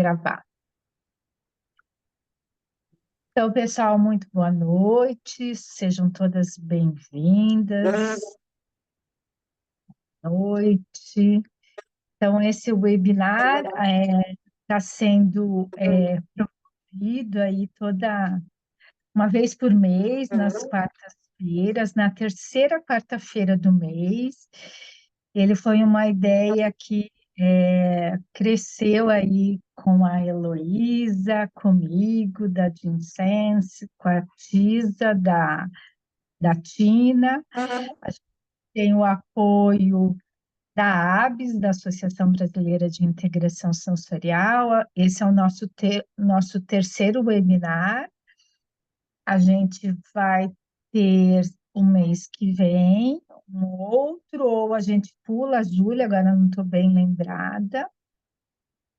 gravar. Então, pessoal, muito boa noite, sejam todas bem-vindas. Boa noite. Então, esse webinar está sendo promovido aí uma vez por mês, nas quartas-feiras, na terceira quarta-feira do mês. Ele foi uma ideia que cresceu aí com a Heloísa, comigo, da Jinsense, com a Tisa, da Tina. A gente tem o apoio da ABS, da Associação Brasileira de Integração Sensorial. Esse é o nosso terceiro webinar. A gente vai ter o mês que vem um outro, ou a gente pula, a Júlia, agora não estou bem lembrada.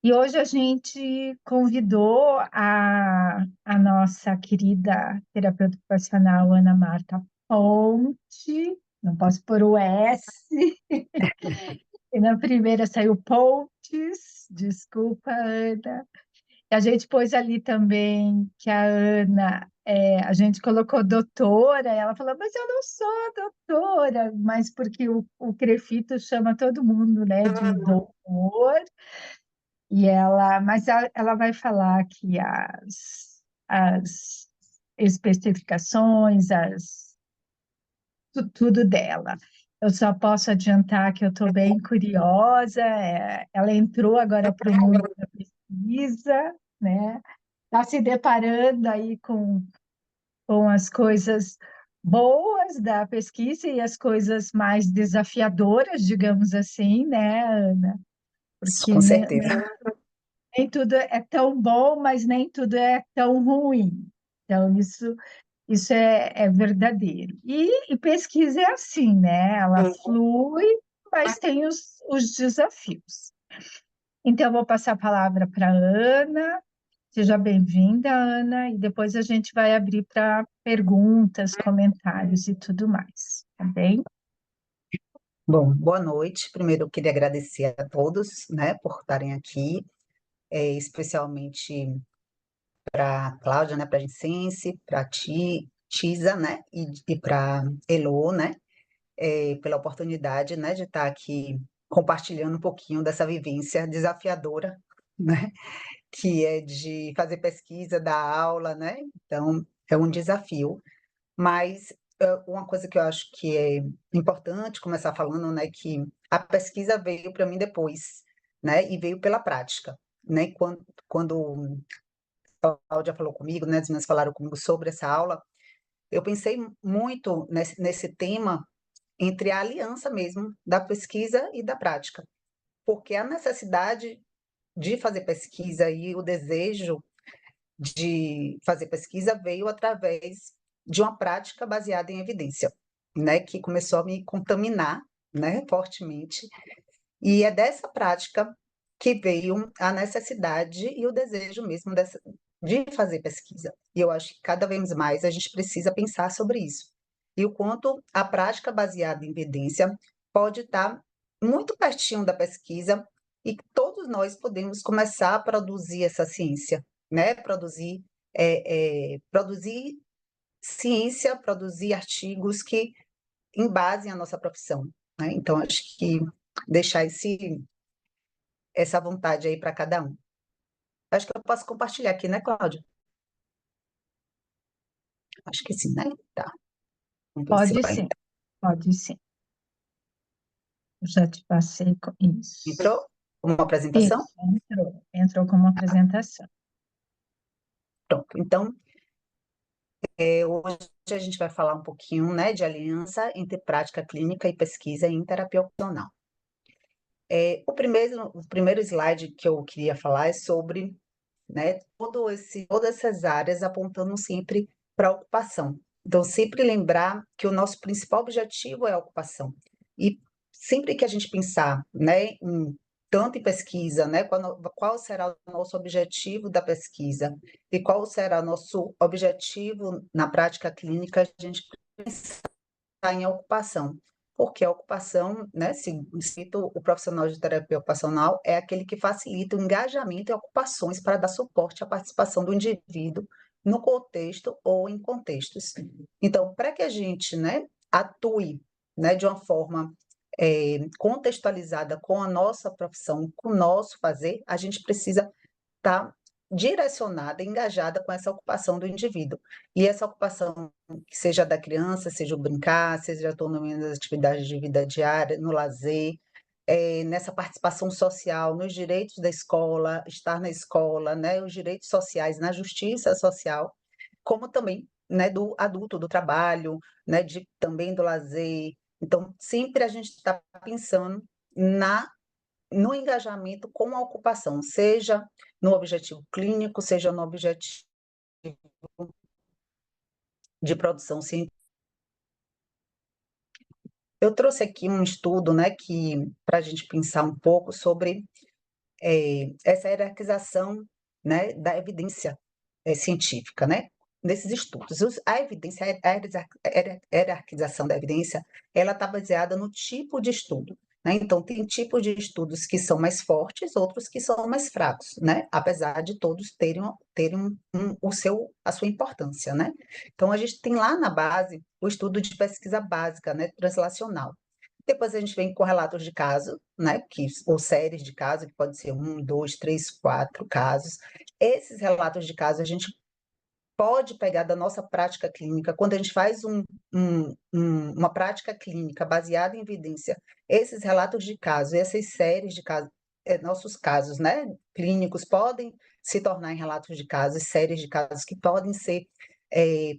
E hoje a gente convidou a nossa querida terapeuta ocupacional Ana Marta Ponte, não posso pôr o S, e na primeira saiu Pontes, desculpa, Ana. A gente pôs ali também que a Ana, a gente colocou doutora, ela falou, mas eu não sou doutora, mas porque o Crefito chama todo mundo, né, de doutor, mas ela vai falar aqui as especificações, tudo dela. Eu só posso adiantar que eu estou bem curiosa, ela entrou agora para o mundo da pesquisa, né? Está se deparando aí com as coisas boas da pesquisa e as coisas mais desafiadoras, digamos assim, né, Ana? Porque Com certeza. nem tudo é tão bom, mas nem tudo é tão ruim. Então, isso é verdadeiro. E pesquisa é assim, né? Ela flui, mas tem os desafios. Então, eu vou passar a palavra para a Ana. Seja bem-vinda, Ana, e depois a gente vai abrir para perguntas, comentários e tudo mais, tá bem? Bom, boa noite. Primeiro, eu queria agradecer a todos, né, por estarem aqui, especialmente para a Cláudia, né, para a Jinsense, para a Tisa, né, e para Elo, né, pela oportunidade, né, de estar aqui compartilhando um pouquinho dessa vivência desafiadora, né, que é de fazer pesquisa, dar aula, né, então é um desafio. Mas uma coisa que eu acho que é importante começar falando, né, que a pesquisa veio para mim depois, né, e veio pela prática, né, quando a Cláudia falou comigo, né, as meninas falaram comigo sobre essa aula, eu pensei muito nesse tema entre a aliança mesmo da pesquisa e da prática, porque a necessidade de fazer pesquisa e o desejo de fazer pesquisa veio através de uma prática baseada em evidência, né, que começou a me contaminar, né, fortemente, e é dessa prática que veio a necessidade e o desejo mesmo de fazer pesquisa. E eu acho que cada vez mais a gente precisa pensar sobre isso. E o quanto a prática baseada em evidência pode estar muito pertinho da pesquisa e que todos nós podemos começar a produzir essa ciência, né? Produzir ciência, produzir artigos que embasem a nossa profissão, né? Então, acho que deixar essa vontade aí para cada um. Acho que eu posso compartilhar aqui, né, Cláudia? Acho que sim, né? Tá. Vamos ver se Pode vai sim, entrar. pode sim. Eu já te passei com isso. Entrou? Uma apresentação? Isso, entrou como apresentação. Pronto. Então, hoje a gente vai falar um pouquinho, né, de aliança entre prática clínica e pesquisa em terapia ocupacional. O primeiro slide que eu queria falar é sobre, né, todas essas áreas apontando sempre para a ocupação. Então, sempre lembrar que o nosso principal objetivo é a ocupação. E sempre que a gente pensar, né, tanto em pesquisa, né, qual será o nosso objetivo da pesquisa e qual será o nosso objetivo na prática clínica, a gente pensar em ocupação. porque a ocupação, né, cito o profissional de terapia ocupacional, é aquele que facilita o engajamento em ocupações para dar suporte à participação do indivíduo no contexto ou em contextos. Então, para que a gente, né, atue, né, de uma forma contextualizada com a nossa profissão, com o nosso fazer, a gente precisa estar direcionada, engajada com essa ocupação do indivíduo. E essa ocupação, que seja da criança, seja o brincar, seja a autonomia nas atividades de vida diária, no lazer, nessa participação social, nos direitos da escola, estar na escola, né, os direitos sociais, na justiça social, como também, né, do adulto, do trabalho, né, também do lazer. Então, sempre a gente está pensando no engajamento com a ocupação, seja no objetivo clínico, seja no objetivo de produção científica. Eu trouxe aqui um estudo, né, para a gente pensar um pouco sobre essa hierarquização, né, da evidência científica, né, nesses estudos. A evidência, a hierarquização da evidência, ela está baseada no tipo de estudo, né? Então, tem tipos de estudos que são mais fortes, outros que são mais fracos, né? Apesar de todos terem a sua importância, né? Então, a gente tem lá na base o estudo de pesquisa básica, né, translacional. Depois a gente vem com relatos de caso, né, ou séries de caso, que pode ser 1, 2, 3, 4 casos. Esses relatos de caso a gente pode pegar da nossa prática clínica, quando a gente faz uma prática clínica baseada em evidência, esses relatos de caso, essas séries de casos, nossos casos, né, clínicos podem se tornar em relatos de casos, séries de casos que podem ser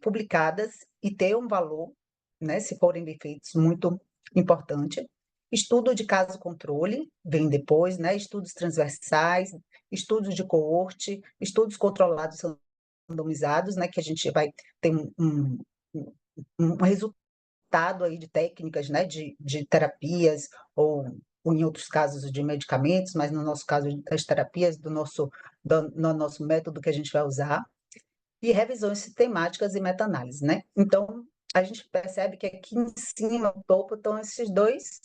publicadas e ter um valor, né, se forem bem feitos, muito importante. Estudo de caso controle vem depois, né, estudos transversais, estudos de coorte, estudos controlados randomizados, né, que a gente vai ter um resultado aí de técnicas, né, de terapias ou em outros casos de medicamentos, mas no nosso caso das terapias no nosso método que a gente vai usar, e revisões sistemáticas e meta-análise, né? Então, a gente percebe que aqui em cima, no topo, estão esses dois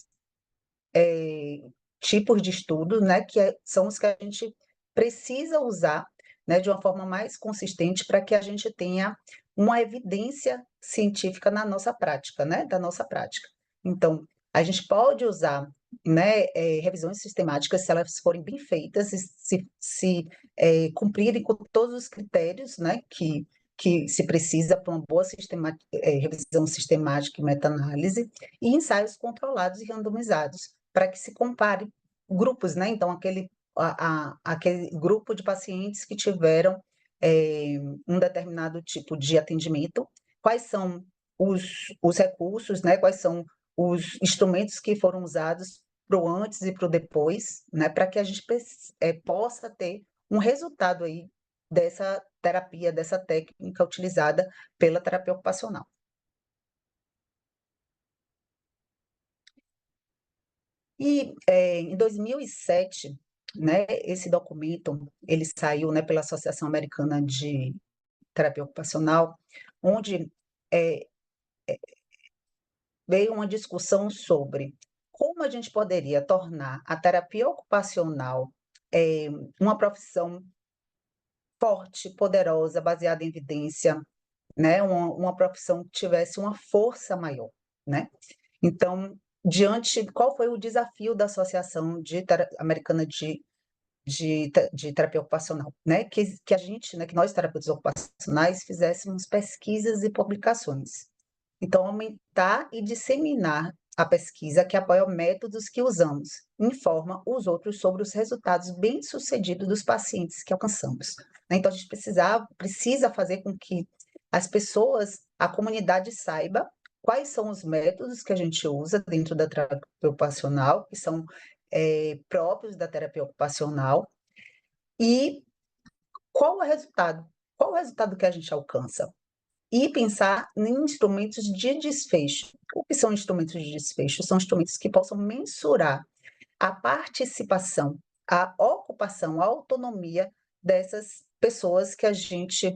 tipos de estudos, né, são os que a gente precisa usar, né, de uma forma mais consistente para que a gente tenha uma evidência científica na nossa prática, né, da nossa prática. Então, a gente pode usar, né, revisões sistemáticas se elas forem bem feitas, se cumprirem com todos os critérios, né, que se precisa para uma boa revisão sistemática e meta-análise, e ensaios controlados e randomizados, para que se compare grupos, né? Então, aquele grupo de pacientes que tiveram um determinado tipo de atendimento, quais são os recursos, né? Quais são os instrumentos que foram usados para o antes e para o depois, né? Para que a gente possa ter um resultado aí dessa terapia, dessa técnica utilizada pela terapia ocupacional. E em 2007, né, esse documento ele saiu, né, pela Associação Americana de Terapia Ocupacional, onde é, veio uma discussão sobre como a gente poderia tornar a terapia ocupacional uma profissão forte, poderosa, baseada em evidência, né, uma profissão que tivesse uma força maior, né? Então, qual foi o desafio da Associação Americana de Terapia Ocupacional, né? Que a gente, né, que nós terapeutas ocupacionais fizéssemos pesquisas e publicações. Então, aumentar e disseminar a pesquisa que apoia métodos que usamos, informa os outros sobre os resultados bem-sucedidos dos pacientes que alcançamos, né? Então, a gente precisa fazer com que as pessoas, a comunidade saiba quais são os métodos que a gente usa dentro da terapia ocupacional, que são próprios da terapia ocupacional, e qual é o resultado? Qual é o resultado que a gente alcança? E pensar em instrumentos de desfecho. O que são instrumentos de desfecho? São instrumentos que possam mensurar a participação, a ocupação, a autonomia dessas pessoas que a gente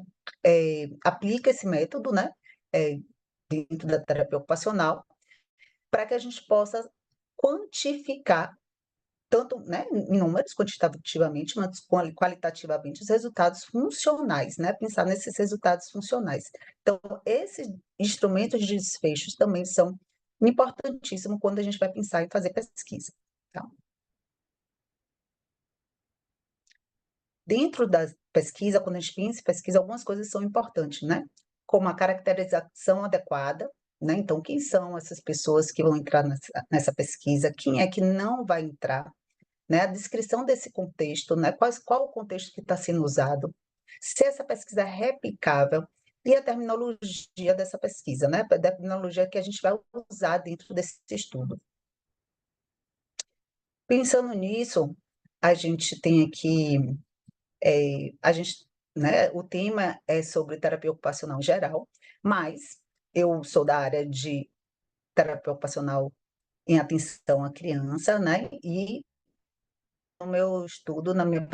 aplica esse método, né, dentro da terapia ocupacional, para que a gente possa quantificar tanto, né, em números, quantitativamente, mas qualitativamente, os resultados funcionais, né? Pensar nesses resultados funcionais. Então, esses instrumentos de desfechos também são importantíssimos quando a gente vai pensar em fazer pesquisa. Tá? Dentro da pesquisa, quando a gente pensa em pesquisa, algumas coisas são importantes, né? Como a caracterização adequada, né? Então, quem são essas pessoas que vão entrar nessa pesquisa? Quem é que não vai entrar? Né? A descrição desse contexto, né? Qual o contexto que está sendo usado? Se essa pesquisa é replicável e a terminologia dessa pesquisa, né? A terminologia que a gente vai usar dentro desse estudo. Pensando nisso, a gente tem aqui a gente, né, o tema é sobre terapia ocupacional geral, mas eu sou da área de terapia ocupacional em atenção à criança, né? E no meu estudo, na minha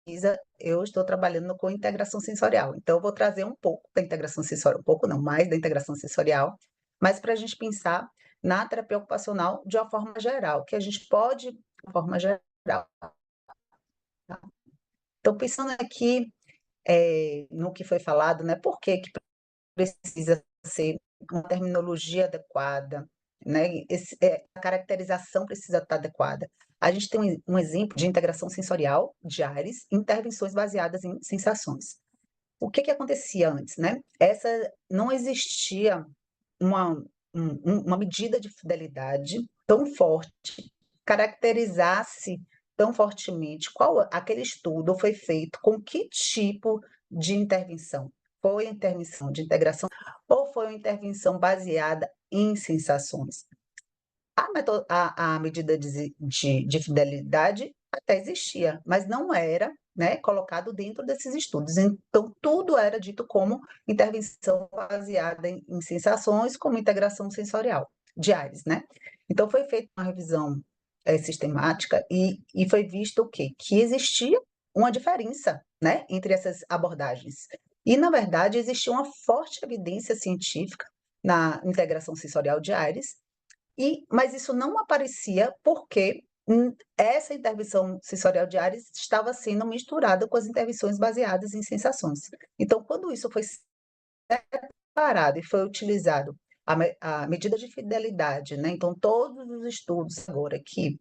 pesquisa, eu estou trabalhando com integração sensorial. Então, eu vou trazer um pouco da integração sensorial, um pouco não, mais da integração sensorial, mas para a gente pensar na terapia ocupacional de uma forma geral, que a gente pode, de uma forma geral. Tá? Então, pensando aqui no que foi falado, né? Por que precisa ser uma terminologia adequada, né? A caracterização precisa estar adequada. A gente tem um exemplo de integração sensorial de ARES, intervenções baseadas em sensações. O que acontecia antes, né? Não existia uma, uma medida de fidelidade tão forte, caracterizasse tão fortemente qual aquele estudo foi feito com que tipo de intervenção. Foi intervenção de integração ou foi uma intervenção baseada em sensações? A medida de fidelidade até existia, mas não era, né, colocado dentro desses estudos. Então, tudo era dito como intervenção baseada em sensações, como integração sensorial de ARES, né? Então, foi feita uma revisão sistemática e foi visto o quê? Que existia uma diferença, né, entre essas abordagens. E, na verdade, existia uma forte evidência científica na integração sensorial de ARES, mas isso não aparecia porque essa intervenção sensorial de ARES estava sendo misturada com as intervenções baseadas em sensações. Então, quando isso foi separado e foi utilizado a medida de fidelidade, né? Então, todos os estudos agora que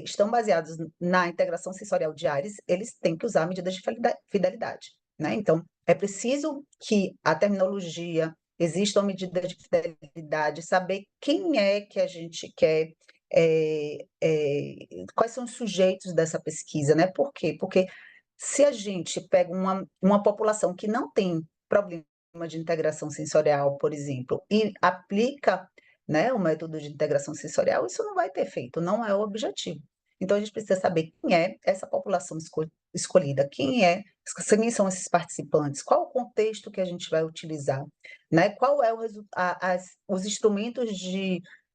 estão baseados na integração sensorial de ARES, eles têm que usar a medida de fidelidade, né? Então, é preciso que a terminologia exista uma medida de fidelidade, saber quem é que a gente quer, quais são os sujeitos dessa pesquisa, né? Por quê? Porque se a gente pega uma população que não tem problema de integração sensorial, por exemplo, e aplica, né, o método de integração sensorial, isso não vai ter efeito, não é o objetivo. Então, a gente precisa saber quem é essa população escolhida, quem são esses participantes, qual o contexto que a gente vai utilizar, né? Qual é os instrumentos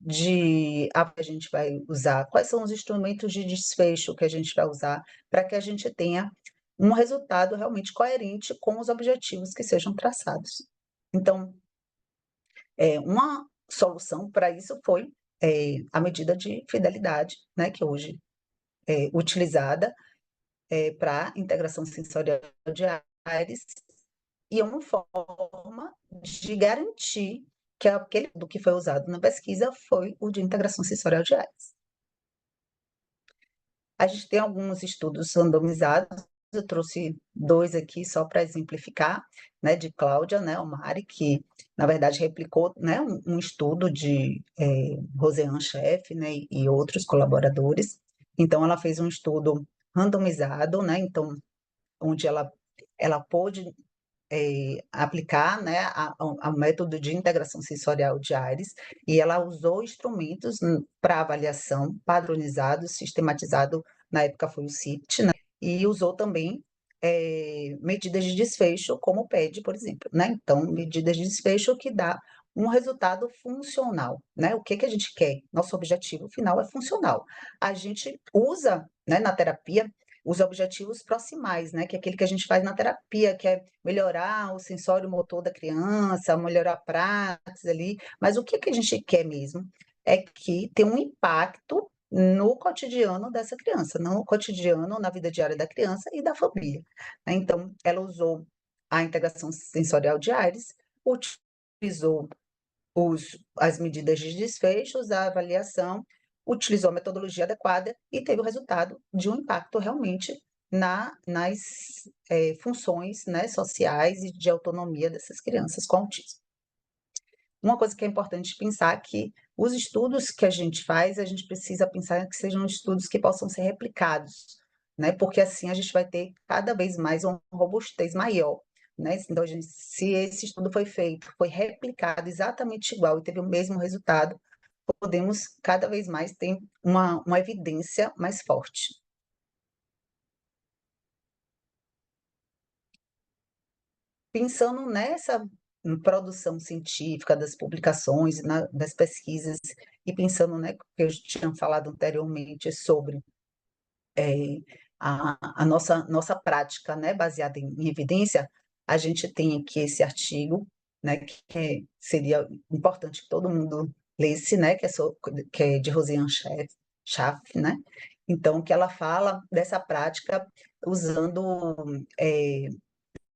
que a gente vai usar, quais são os instrumentos de desfecho que a gente vai usar para que a gente tenha um resultado realmente coerente com os objetivos que sejam traçados. Então, uma solução para isso foi a medida de fidelidade, né, que hoje é utilizada para integração sensorial de ARES, e é uma forma de garantir que aquele do que foi usado na pesquisa foi o de integração sensorial de ARES. A gente tem alguns estudos randomizados, eu trouxe 2 aqui só para exemplificar, né, de Cláudia, né, Omari, que na verdade replicou, né, um estudo de Roseanne Scheff, né, e outros colaboradores. Então, ela fez um estudo randomizado, né, então, onde ela pôde aplicar, né, ao método de integração sensorial de ARES, e ela usou instrumentos para avaliação padronizado, sistematizado, na época foi o CIPT, né, e usou também medidas de desfecho, como o PED, por exemplo, né? Então, medidas de desfecho que dá um resultado funcional, né? O que a gente quer? Nosso objetivo final é funcional. A gente usa, né, na terapia os objetivos proximais, né? Que é aquele que a gente faz na terapia, que é melhorar o sensório motor da criança, melhorar a praxis ali. Mas o que que a gente quer mesmo é que tem um impacto no cotidiano dessa criança, no cotidiano, na vida diária da criança e da família, né? Então, ela usou a integração sensorial de Aires, utilizou as medidas de desfechos, a avaliação, utilizou a metodologia adequada e teve o resultado de um impacto realmente nas funções, né, sociais e de autonomia dessas crianças com autismo. Uma coisa que é importante pensar é que os estudos que a gente faz, a gente precisa pensar que sejam estudos que possam ser replicados, né? Porque assim a gente vai ter cada vez mais uma robustez maior, né? Então, se esse estudo foi feito, foi replicado exatamente igual e teve o mesmo resultado, podemos cada vez mais ter uma evidência mais forte. Pensando nessa produção científica das publicações, das pesquisas, e pensando, né, que eu tinha falado anteriormente sobre a nossa prática, né, baseada em evidência, a gente tem aqui esse artigo, né, que seria importante que todo mundo lesse, né, que é de Rosiane Schaff, né? Então, que ela fala dessa prática usando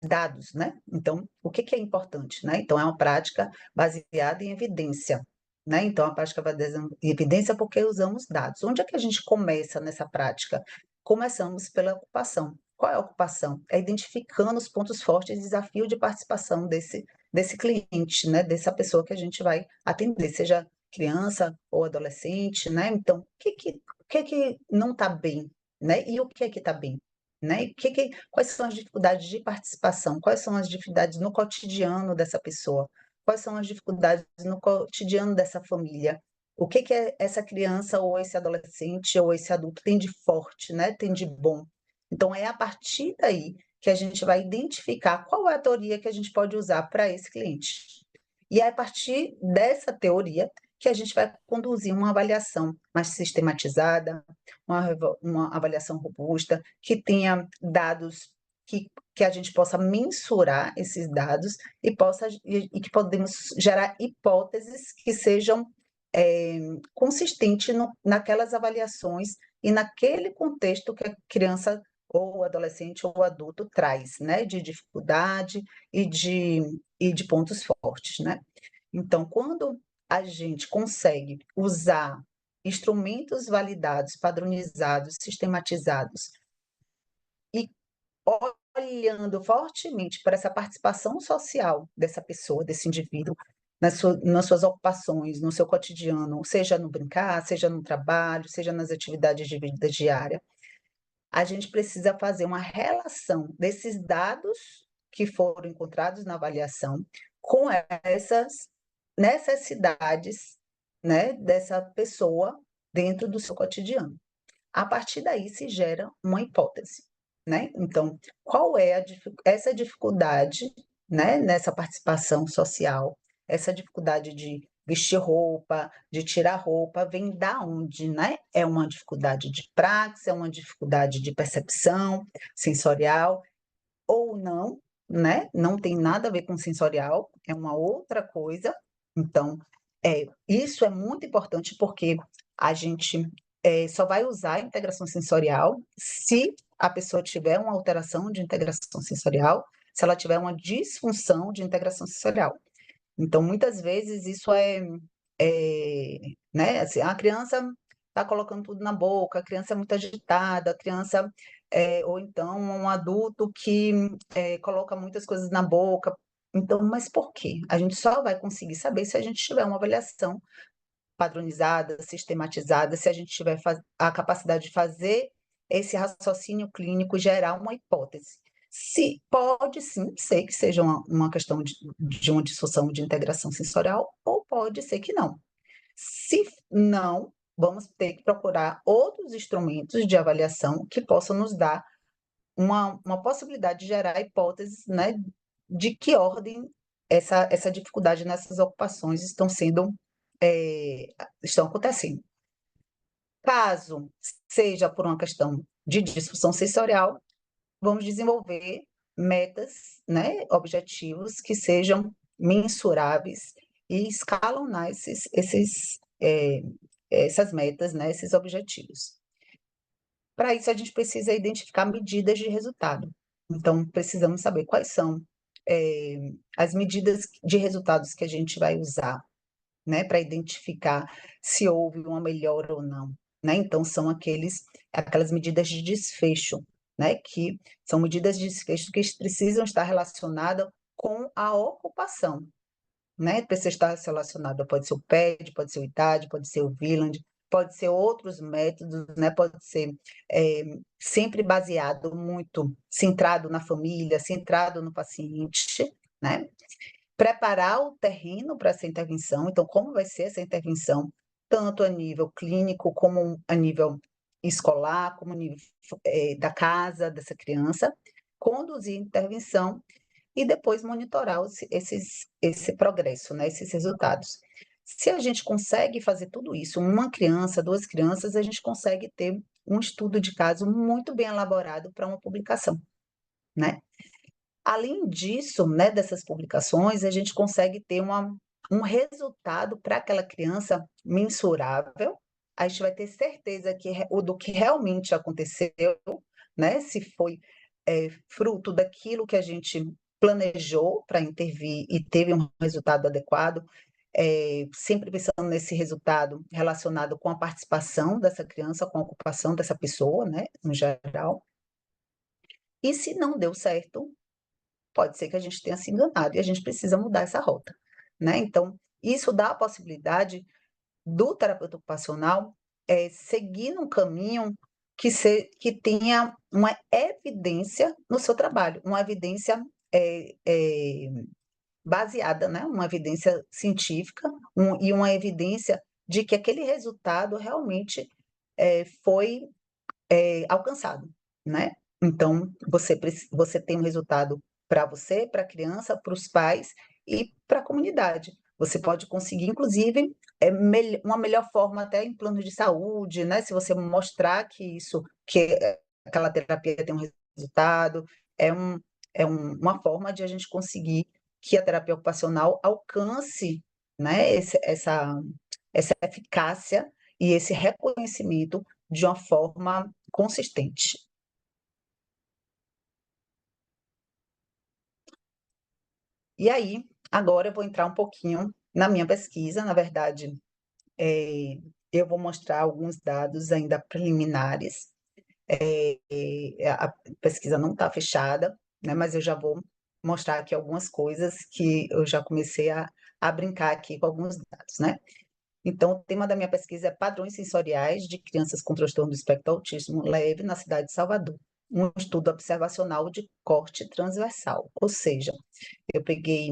dados, né? Então, o que que é importante, né? Então, é uma prática baseada em evidência, né? Então, a prática baseada em evidência porque usamos dados. Onde é que a gente começa nessa prática? Começamos pela ocupação. Qual é a ocupação? É identificando os pontos fortes e desafio de participação desse cliente, né? Dessa pessoa que a gente vai atender, seja criança ou adolescente, né? Então, o que que não está bem, né? E o que é que está bem? Né? E quais são as dificuldades de participação? Quais são as dificuldades no cotidiano dessa pessoa? Quais são as dificuldades no cotidiano dessa família? O que que essa criança ou esse adolescente ou esse adulto tem de forte, né? Tem de bom? Então, é a partir daí que a gente vai identificar qual é a teoria que a gente pode usar para esse cliente. E é a partir dessa teoria que a gente vai conduzir uma avaliação mais sistematizada, uma avaliação robusta, que tenha dados que a gente possa mensurar esses dados e que podemos gerar hipóteses que sejam consistentes naquelas avaliações e naquele contexto que a criança ou adolescente ou adulto traz, né, de dificuldade e de pontos fortes, né? Então, quando a gente consegue usar instrumentos validados, padronizados, sistematizados e olhando fortemente para essa participação social dessa pessoa, desse indivíduo, nas suas ocupações, no seu cotidiano, seja no brincar, seja no trabalho, seja nas atividades de vida diária, a gente precisa fazer uma relação desses dados que foram encontrados na avaliação com essas necessidades, né, dessa pessoa dentro do seu cotidiano. A partir daí se gera uma hipótese, né? Então, qual é essa dificuldade, né, nessa participação social, essa dificuldade de vestir roupa, de tirar roupa, vem da onde, né? É uma dificuldade de praxe, é uma dificuldade de percepção sensorial ou não, né? Não tem nada a ver com sensorial, é uma outra coisa. Então, isso é muito importante porque a gente só vai usar a integração sensorial se a pessoa tiver uma alteração de integração sensorial, se ela tiver uma disfunção de integração sensorial. Então, muitas vezes isso né, assim, a criança está colocando tudo na boca, a criança é muito agitada, a criança, ou então um adulto que coloca muitas coisas na boca. Então, mas por quê? A gente só vai conseguir saber se a gente tiver uma avaliação padronizada, sistematizada, se a gente tiver a capacidade de fazer esse raciocínio clínico, gerar uma hipótese. Se pode sim ser que seja uma questão de uma disfunção de integração sensorial, ou pode ser que não. Se não, vamos ter que procurar outros instrumentos de avaliação que possam nos dar uma possibilidade de gerar hipóteses, né, de que ordem essa dificuldade nessas ocupações estão acontecendo. Caso seja por uma questão de disfunção sensorial, vamos desenvolver metas, né, objetivos que sejam mensuráveis e escalonar essas metas, né, esses objetivos. Para isso, a gente precisa identificar medidas de resultado. Então, precisamos saber quais são as medidas de resultados que a gente vai usar, né, para identificar se houve uma melhora ou não, né? Então, são aquelas medidas de desfecho, né, que são medidas de desfecho que precisam estar relacionadas com a ocupação, né? Precisa estar relacionada, pode ser o PED, pode ser o ITAD, pode ser o Wieland, pode ser outros métodos, né? Pode ser sempre baseado muito, centrado na família, centrado no paciente, né? Preparar o terreno para essa intervenção, então como vai ser essa intervenção, tanto a nível clínico, como a nível escolar, como a nível da casa dessa criança, conduzir a intervenção e depois monitorar esse progresso, né, esses resultados. Se a gente consegue fazer tudo isso, uma criança, duas crianças, a gente consegue ter um estudo de caso muito bem elaborado para uma publicação, né? Além disso, né, dessas publicações, a gente consegue ter um resultado para aquela criança mensurável. A gente vai ter certeza do que realmente aconteceu, né? Se foi fruto daquilo que a gente planejou para intervir e teve um resultado adequado, sempre pensando nesse resultado relacionado com a participação dessa criança, com a ocupação dessa pessoa, né, no geral. E se não deu certo, pode ser que a gente tenha se enganado e a gente precisa mudar essa rota, né? Então, isso dá a possibilidade do terapeuta ocupacional seguir num caminho que tenha uma evidência no seu trabalho, uma evidência baseada, né? Uma evidência científica e uma evidência de que aquele resultado realmente foi alcançado, né? Então, você tem um resultado para você, para a criança, para os pais e para a comunidade. Você pode conseguir, inclusive, uma melhor forma até em plano de saúde, né? Se você mostrar que aquela terapia tem um resultado, é, um, uma forma de a gente conseguir que a terapia ocupacional alcance, né, essa eficácia e esse reconhecimento de uma forma consistente. E aí, agora eu vou entrar um pouquinho na minha pesquisa. Na verdade, eu vou mostrar alguns dados ainda preliminares. A pesquisa não está fechada, né, mas eu já vou mostrar aqui algumas coisas que eu já comecei a brincar aqui com alguns dados, né? Então, o tema da minha pesquisa é padrões sensoriais de crianças com transtorno do espectro autismo leve na cidade de Salvador. Um estudo observacional de corte transversal, ou seja, eu peguei,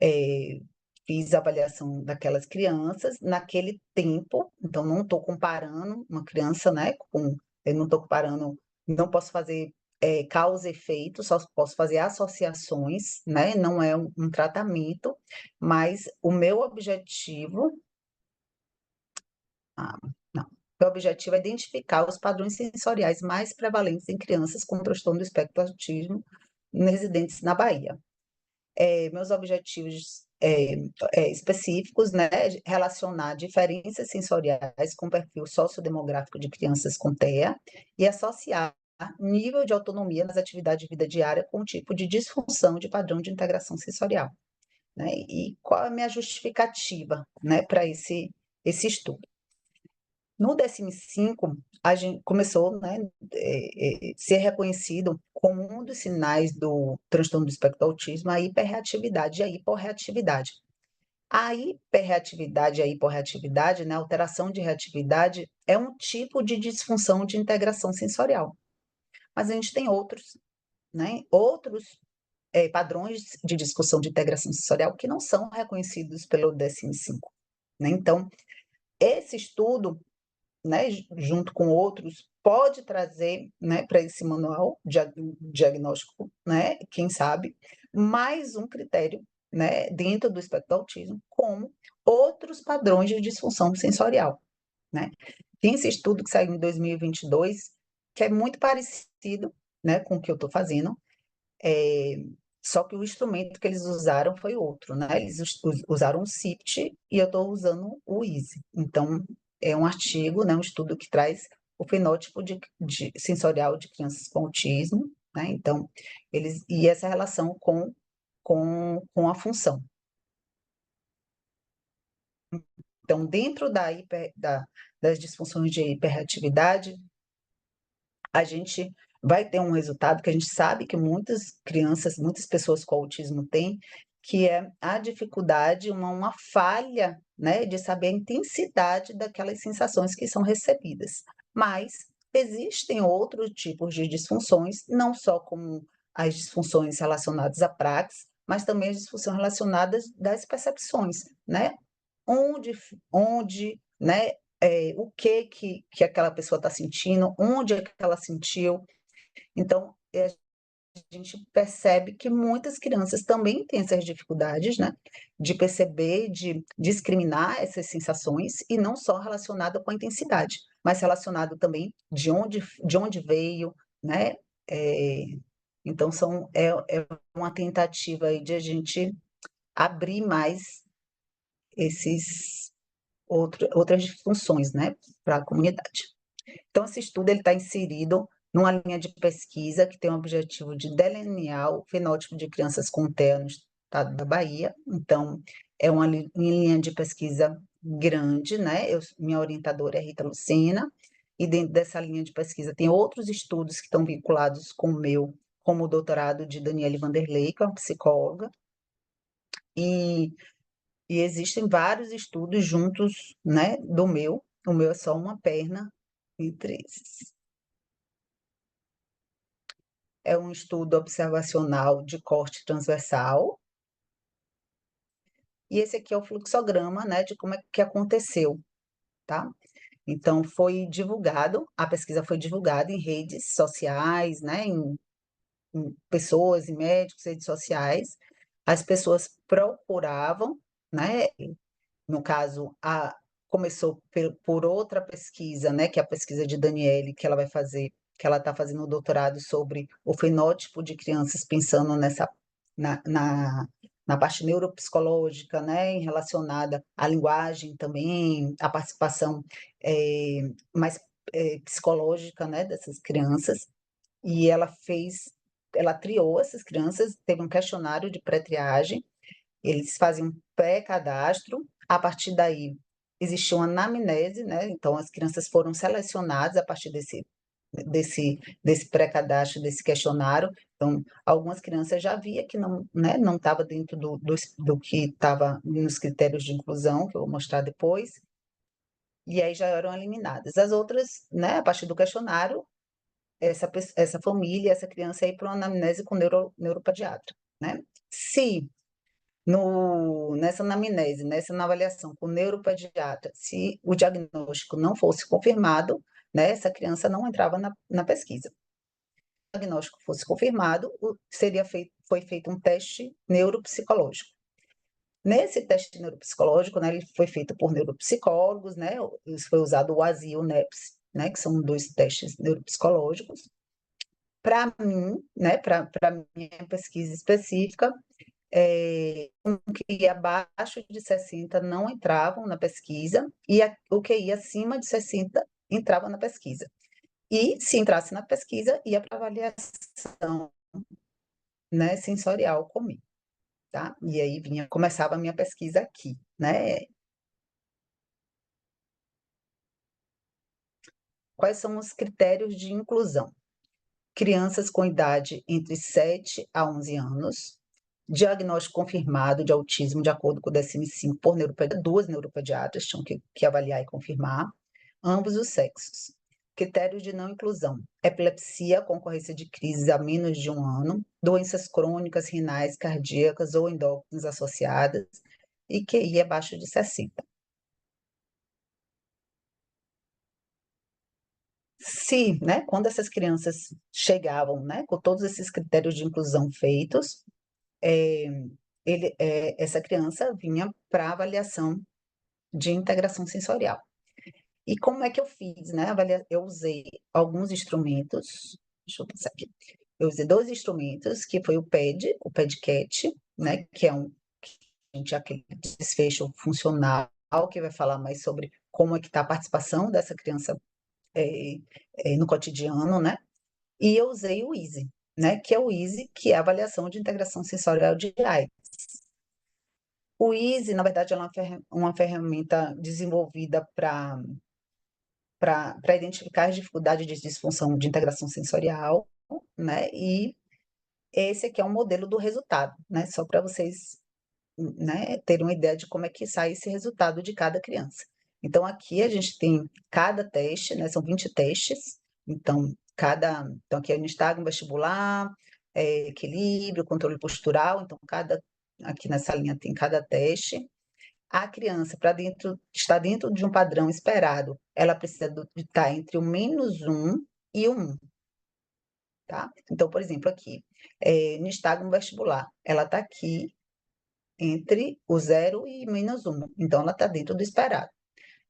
eh, fiz a avaliação daquelas crianças naquele tempo, então não estou comparando uma criança, né, eu não estou comparando, não posso fazer causa e efeito, só posso fazer associações, né, não é um tratamento, mas o meu objetivo ah, não. O objetivo é identificar os padrões sensoriais mais prevalentes em crianças com transtorno do espectro do autismo residentes na Bahia. Meus objetivos específicos, né, relacionar diferenças sensoriais com o perfil sociodemográfico de crianças com TEA e associar nível de autonomia nas atividades de vida diária com o tipo de disfunção de padrão de integração sensorial, né? E qual é a minha justificativa, né, para esse estudo? No DSM-5, a gente começou, né, ser reconhecido como um dos sinais do transtorno do espectro do autismo a hiperreatividade e a hiporreatividade. A hiperreatividade e a hiporreatividade, né, alteração de reatividade, é um tipo de disfunção de integração sensorial. Mas a gente tem outros, né, outros padrões de disfunção de integração sensorial que não são reconhecidos pelo DSM-5. Né? Então, esse estudo, né, junto com outros, pode trazer, né, para esse manual diagnóstico, né, quem sabe, mais um critério, né, dentro do espectro do autismo, como outros padrões de disfunção sensorial, né? Tem esse estudo que saiu em 2022, que é muito parecido, né, com o que eu estou fazendo, é, só que o instrumento que eles usaram foi outro, né? Eles usaram o CIPT e eu estou usando o EASY. Então, é um artigo, né, um estudo que traz o fenótipo sensorial de crianças com autismo, né? Então, e essa relação com a função. Então, dentro das disfunções de hiperatividade, a gente vai ter um resultado que a gente sabe que muitas crianças, muitas pessoas com autismo têm, que é a dificuldade, uma falha, né, de saber a intensidade daquelas sensações que são recebidas. Mas existem outros tipos de disfunções, não só como as disfunções relacionadas à praxis, mas também as disfunções relacionadas das percepções, né? onde, onde, né, o que aquela pessoa está sentindo, onde é que ela sentiu. Então, a gente percebe que muitas crianças também têm essas dificuldades, né, de perceber, de discriminar essas sensações, e não só relacionada com a intensidade, mas relacionado também de onde veio, né? É, então, é uma tentativa aí de a gente abrir mais esses outras funções, né, para a comunidade. Então, esse estudo está inserido numa linha de pesquisa que tem o objetivo de delinear o fenótipo de crianças com TEA no estado da Bahia. Então, é uma linha de pesquisa grande, né? Minha orientadora é Rita Lucena, e dentro dessa linha de pesquisa tem outros estudos que estão vinculados com o meu, como o doutorado de Daniele Vanderlei, que é uma psicóloga, e e existem vários estudos juntos, né, do meu. O meu é só uma perna entre esses. É um estudo observacional de corte transversal. E esse aqui é o fluxograma, né, de como é que aconteceu, tá? Então, foi divulgado, a pesquisa foi divulgada em redes sociais, né, em pessoas, em médicos, redes sociais. As pessoas procuravam, né, no caso, começou por outra pesquisa, né, que é a pesquisa de Daniele, que ela vai fazer, que ela está fazendo um doutorado sobre o fenótipo de crianças, pensando na, na, na parte neuropsicológica, né, em relacionada à linguagem também, à participação mais psicológica, né, dessas crianças. E ela triou essas crianças, teve um questionário de pré-triagem, eles fazem um pré-cadastro, a partir daí existiu uma anamnese, né? Então as crianças foram selecionadas a partir desse pré-cadastro, desse questionário. Então, algumas crianças já via que não, né, não estava dentro do que estava nos critérios de inclusão, que eu vou mostrar depois, e aí já eram eliminadas. As outras, né, a partir do questionário, essa família, essa criança ia para uma anamnese com neuropediatra, né? Se nessa anamnese, na avaliação com o neuropediatra, se o diagnóstico não fosse confirmado, né, essa criança não entrava na pesquisa. Se o diagnóstico fosse confirmado, foi feito um teste neuropsicológico. Nesse teste neuropsicológico, né, ele foi feito por neuropsicólogos, né, foi usado o ASI e o NEPS, né, que são dois testes neuropsicológicos. Para mim, né, para minha pesquisa específica, o que ia abaixo de 60 não entravam na pesquisa, e o que ia acima de 60 entrava na pesquisa. E se entrasse na pesquisa, ia para avaliação, né, sensorial comigo, tá? E aí começava a minha pesquisa aqui, né? Quais são os critérios de inclusão? Crianças com idade entre 7 a 11 anos, diagnóstico confirmado de autismo, de acordo com o DSM-5, por duas neuropediatras tinham que avaliar e confirmar, ambos os sexos. Critérios de não inclusão: epilepsia com ocorrência de crises há menos de um ano, doenças crônicas, renais, cardíacas ou endócrinas associadas, e QI abaixo de 60. Se, né, quando essas crianças chegavam, né, com todos esses critérios de inclusão feitos, é, essa criança vinha para avaliação de integração sensorial. E como é que eu fiz, né? Eu usei alguns instrumentos, deixa eu pensar aqui. Eu usei dois instrumentos, que foi o PEDCAT, né? Que é aquele desfecho funcional, que vai falar mais sobre como é que está a participação dessa criança é, no cotidiano, né? E eu usei o EASY, né? Que é o EASY, que é a avaliação de integração sensorial de AIDS. O EASY, na verdade, é uma ferramenta desenvolvida para identificar as dificuldades de disfunção de integração sensorial, né? E esse aqui é um modelo do resultado, né? Só para vocês, né, terem uma ideia de como é que sai esse resultado de cada criança. Então, aqui a gente tem cada teste, né? São 20 testes. Então, aqui é o nistagmo vestibular, equilíbrio, controle postural. Então, aqui nessa linha tem cada teste. A criança, para estar dentro de um padrão esperado, ela precisa de estar entre o -1 e o 1, tá? Então, por exemplo, aqui, no estágio vestibular, ela está aqui entre o 0 e -1, então ela está dentro do esperado,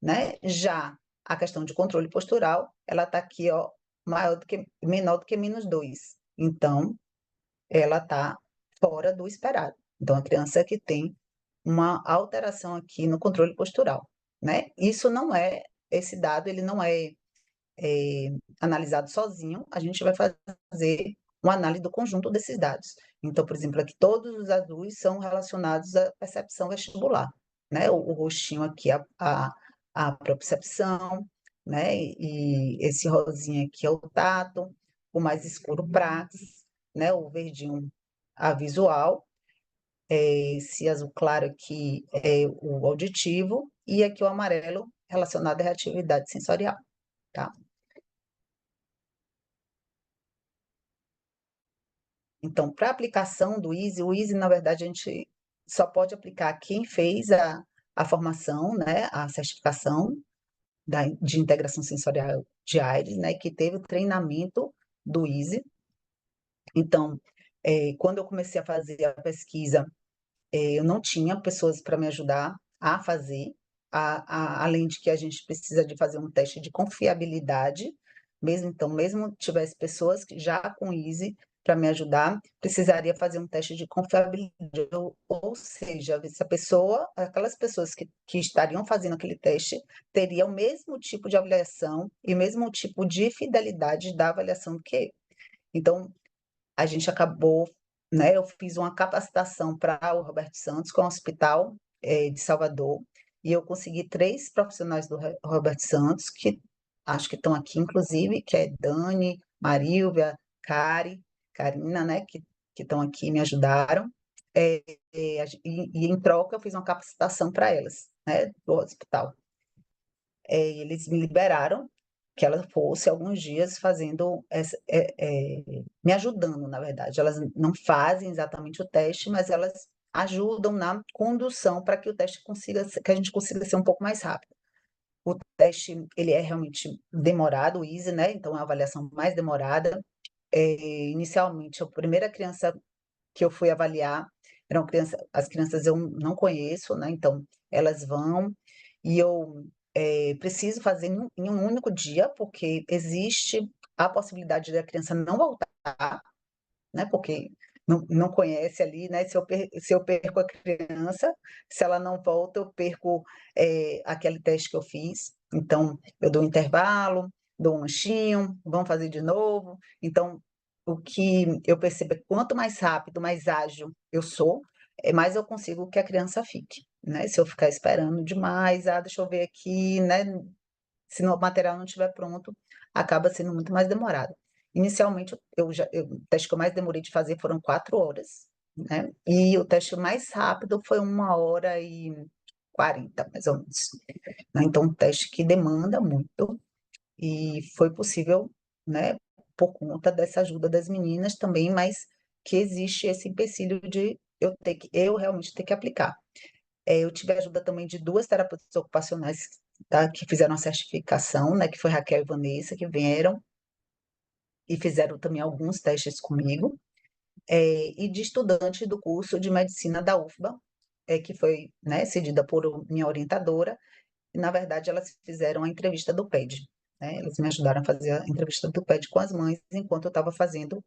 né? Já a questão de controle postural, ela está aqui, ó, menor do que -2, então ela está fora do esperado. Então, a criança que tem uma alteração aqui no controle postural, né? Esse dado, ele não analisado sozinho, a gente vai fazer uma análise do conjunto desses dados. Então, por exemplo, aqui todos os azuis são relacionados à percepção vestibular, né? O roxinho aqui, a propriocepção, né? E esse rosinha aqui é o tato, o mais escuro, praxis, né? O verdinho, a visual, esse azul claro aqui é o auditivo, e aqui o amarelo relacionado à reatividade sensorial, tá? Então, para aplicação do EASY, o EASY, na verdade, a gente só pode aplicar quem fez a formação, né, a certificação de integração sensorial de AIDS, né, que teve o treinamento do EASY. Então, quando eu comecei a fazer a pesquisa, eu não tinha pessoas para me ajudar a fazer, além de que a gente precisa de fazer um teste de confiabilidade, mesmo tivesse pessoas que já com Easy para me ajudar, precisaria fazer um teste de confiabilidade, ou seja, se aquelas pessoas que estariam fazendo aquele teste, teriam o mesmo tipo de avaliação e o mesmo tipo de fidelidade da avaliação que eu. Então, a gente acabou, né? Eu fiz uma capacitação para o Roberto Santos, que é um hospital de Salvador, e eu consegui 3 profissionais do Roberto Santos, que acho que estão aqui, inclusive, que é Dani, Marílvia, Karina, né? Que estão aqui e me ajudaram. E em troca eu fiz uma capacitação para elas, né? Do hospital. Eles me liberaram que ela fosse alguns dias fazendo, me ajudando, na verdade. Elas não fazem exatamente o teste, mas elas ajudam na condução para que que a gente consiga ser um pouco mais rápido. O teste, ele é realmente demorado, o EASY, né? Então, é a avaliação mais demorada. Inicialmente, a primeira criança que eu fui avaliar as crianças eu não conheço, né? Então, elas vão e eu preciso fazer em um único dia, porque existe a possibilidade da criança não voltar, né? Porque não conhece ali, né? Se eu perco a criança, se ela não volta, eu perco aquele teste que eu fiz. Então, eu dou um intervalo, dou um lanchinho, vamos fazer de novo. Então, o que eu percebo é que quanto mais rápido, mais ágil eu sou, mais eu consigo que a criança fique, né? Se eu ficar esperando demais, deixa eu ver aqui, né? Se o material não estiver pronto, acaba sendo muito mais demorado. Inicialmente, o teste que eu mais demorei de fazer foram 4 horas, né? E o teste mais rápido foi 1h40, mais ou menos, né? Então, um teste que demanda muito e foi possível, né, por conta dessa ajuda das meninas também, mas que existe esse empecilho de eu realmente ter que aplicar. Eu tive a ajuda também de 2 terapeutas ocupacionais, tá, que fizeram a certificação, né, que foi Raquel e Vanessa, que vieram e fizeram também alguns testes comigo, e de estudante do curso de medicina da UFBA, que foi, né, cedida por minha orientadora, e, na verdade, elas fizeram a entrevista do PED, né? Elas me ajudaram a fazer a entrevista do PED com as mães, enquanto eu estava fazendo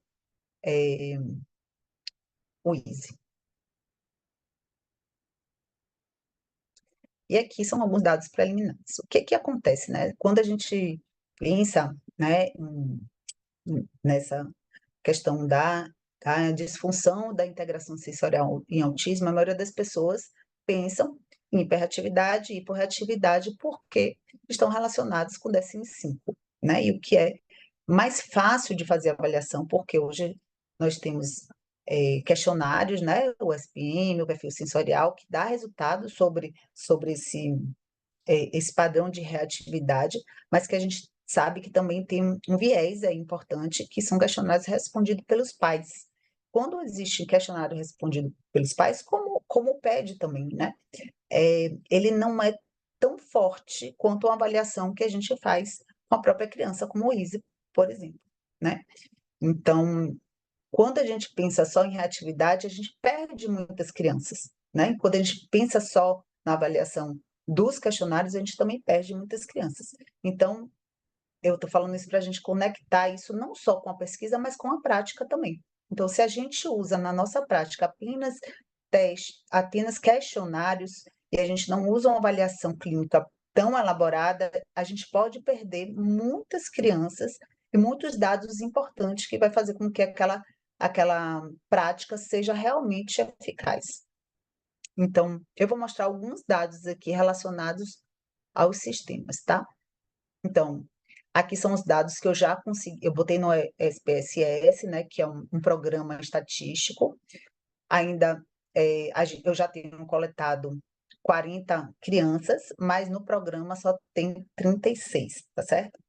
o Easy. E aqui são alguns dados preliminares. O que que acontece, né? Quando a gente pensa, né, nessa questão da disfunção da integração sensorial em autismo, a maioria das pessoas pensam em hiperatividade e hiporreatividade porque estão relacionados com o DSM-5, né? E o que é mais fácil de fazer avaliação, porque hoje nós temos questionários, né? O SPM, o perfil sensorial, que dá resultados sobre esse padrão de reatividade, mas que a gente sabe que também tem um viés aí importante, que são questionários respondidos pelos pais. Quando existe questionário respondido pelos pais, como o PED também, né? Ele não é tão forte quanto a avaliação que a gente faz com a própria criança, como o Easy, por exemplo, né? Então, quando a gente pensa só em reatividade, a gente perde muitas crianças, né? Quando a gente pensa só na avaliação dos questionários, a gente também perde muitas crianças. Então, eu estou falando isso para a gente conectar isso não só com a pesquisa, mas com a prática também. Então, se a gente usa na nossa prática apenas testes, apenas questionários, e a gente não usa uma avaliação clínica tão elaborada, a gente pode perder muitas crianças e muitos dados importantes que vai fazer com que aquela prática seja realmente eficaz. Então, eu vou mostrar alguns dados aqui relacionados aos sistemas, tá? Então, aqui são os dados que eu já consegui, eu botei no SPSS, né, que é um programa estatístico. Ainda eu já tenho coletado 40 crianças, mas no programa só tem 36, tá certo?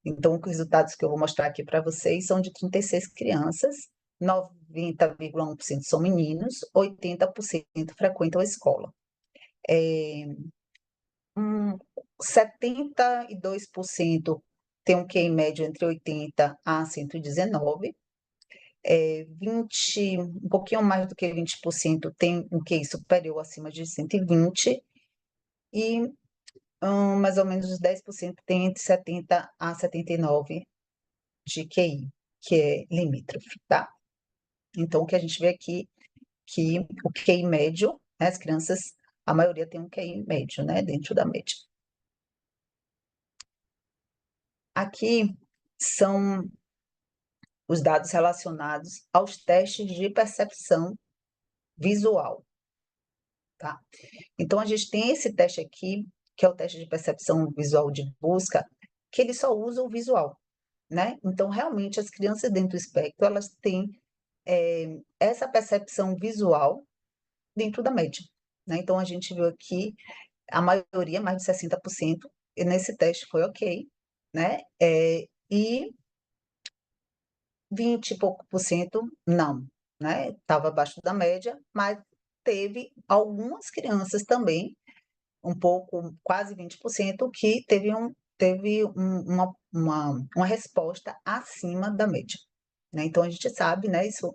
Então, os resultados que eu vou mostrar aqui para vocês são de 36 crianças, 90,1% são meninos, 80% frequentam a escola. 72% tem um QI médio entre 80 a 119, um pouquinho mais do que 20% tem um QI superior acima de 120 e mais ou menos os 10% tem entre 70 a 79 de QI, que é limítrofe, tá? Então, o que a gente vê aqui, que o QI médio, né, as crianças, a maioria tem um QI médio, né, dentro da média. Aqui são os dados relacionados aos testes de percepção visual, tá? Então, a gente tem esse teste aqui, que é o teste de percepção visual de busca, que ele só usa o visual, né? Então, realmente, as crianças dentro do espectro, elas têm essa percepção visual dentro da média, né? Então, a gente viu aqui, a maioria, mais de 60%, e nesse teste foi ok, né? E 20 e pouco por cento não, né? Estava abaixo da média, mas teve algumas crianças também, um pouco, quase 20%, que teve uma resposta acima da média, né? Então, a gente sabe, né? Isso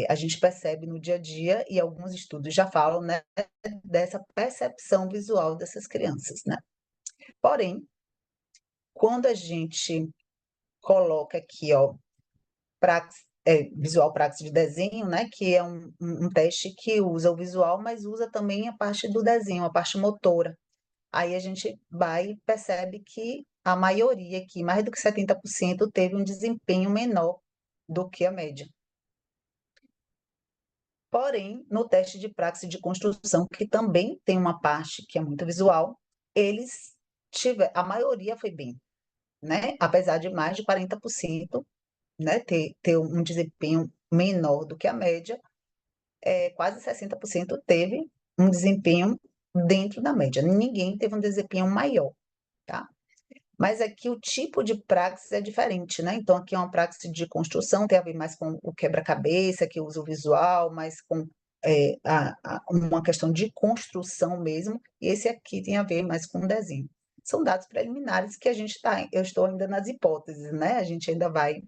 a gente percebe no dia a dia e alguns estudos já falam, né, dessa percepção visual dessas crianças, né? Porém, quando a gente coloca aqui, ó, visual praxis de desenho, né, que é um teste que usa o visual, mas usa também a parte do desenho, a parte motora. Aí a gente vai e percebe que a maioria aqui, mais do que 70%, teve um desempenho menor do que a média. Porém, no teste de praxis de construção, que também tem uma parte que é muito visual, a maioria foi bem, né? Apesar de mais de 40%, né, ter um desempenho menor do que a média, quase 60% teve um desempenho dentro da média. Ninguém teve um desempenho maior, tá? Mas aqui o tipo de praxis é diferente, né? Então, aqui é uma praxis de construção, tem a ver mais com o quebra-cabeça, que usa o visual, mais com uma questão de construção mesmo, e esse aqui tem a ver mais com o desenho. São dados preliminares que eu estou ainda nas hipóteses, né? A gente ainda vai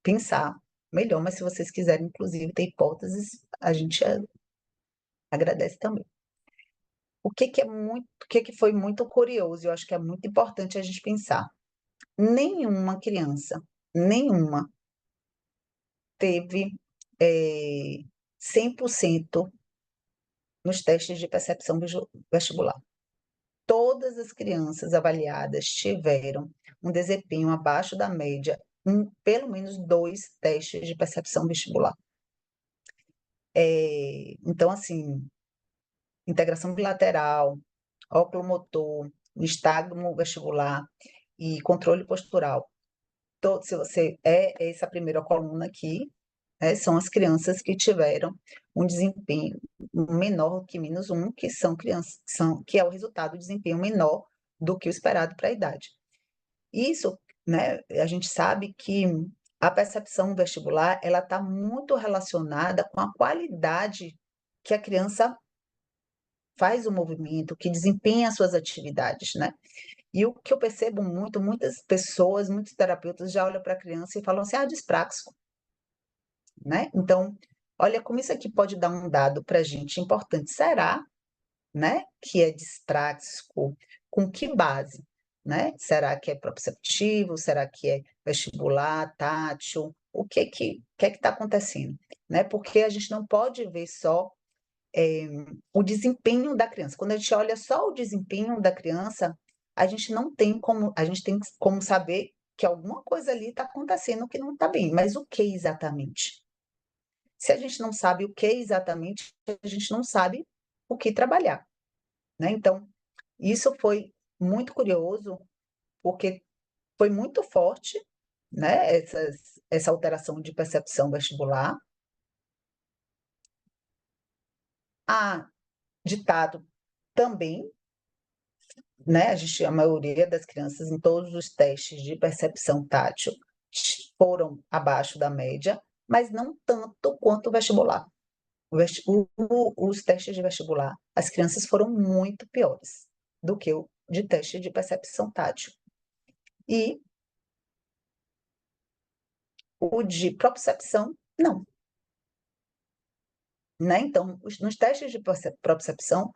pensar melhor, mas se vocês quiserem, inclusive, ter hipóteses, a gente agradece também. o que que foi muito curioso, eu acho que é muito importante a gente pensar. Nenhuma criança, nenhuma, teve 100% nos testes de percepção vestibular. Todas as crianças avaliadas tiveram um desempenho abaixo da média em pelo menos 2 testes de percepção vestibular. Então, assim, integração bilateral, oculomotor, nistagmo vestibular e controle postural. Se você essa primeira coluna aqui, né, são as crianças que tiveram um desempenho menor que -1, que são crianças, que é o resultado do desempenho menor do que o esperado para a idade. Isso, né, a gente sabe que a percepção vestibular, ela está muito relacionada com a qualidade que a criança faz o movimento, que desempenha as suas atividades, né? E o que eu percebo muito, muitas pessoas, muitos terapeutas já olham para a criança e falam assim, dispraxico, né? Então, olha como isso aqui pode dar um dado para a gente importante. Será, né, que é dispráxico? Com que base? Né? Será que é proprioceptivo? Será que é vestibular, tátil? O que é que está acontecendo? Né? Porque a gente não pode ver só o desempenho da criança. Quando a gente olha só o desempenho da criança, a gente tem como saber que alguma coisa ali está acontecendo que não está bem, mas o que exatamente? Se a gente não sabe o que exatamente, a gente não sabe o que trabalhar, né? Então, isso foi muito curioso, porque foi muito forte, né, essa alteração de percepção vestibular. A ditado também, né? A maioria das crianças em todos os testes de percepção tátil foram abaixo da média, mas não tanto quanto o vestibular. Os testes de vestibular, as crianças foram muito piores do que o de teste de percepção tátil. E o de propriocepção, não. Né? Então, nos testes de propriocepção,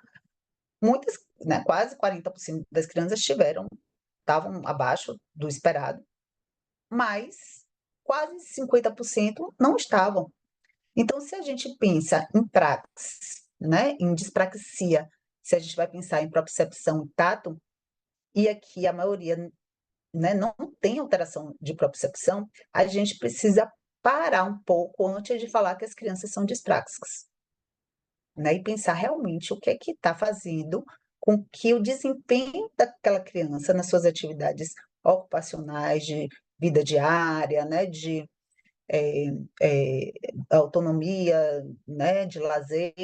muitas, né, quase 40% das crianças estavam abaixo do esperado, mas quase 50% não estavam. Então, se a gente pensa em praxis, né, em dispraxia, se a gente vai pensar em propriocepção e tato, e aqui a maioria, né, não tem alteração de propriocepção, a gente precisa parar um pouco antes de falar que as crianças são dispráxicas, né, e pensar realmente o que é que está fazendo com que o desempenho daquela criança nas suas atividades ocupacionais, de vida diária, né, de é, é, autonomia, né, de lazer,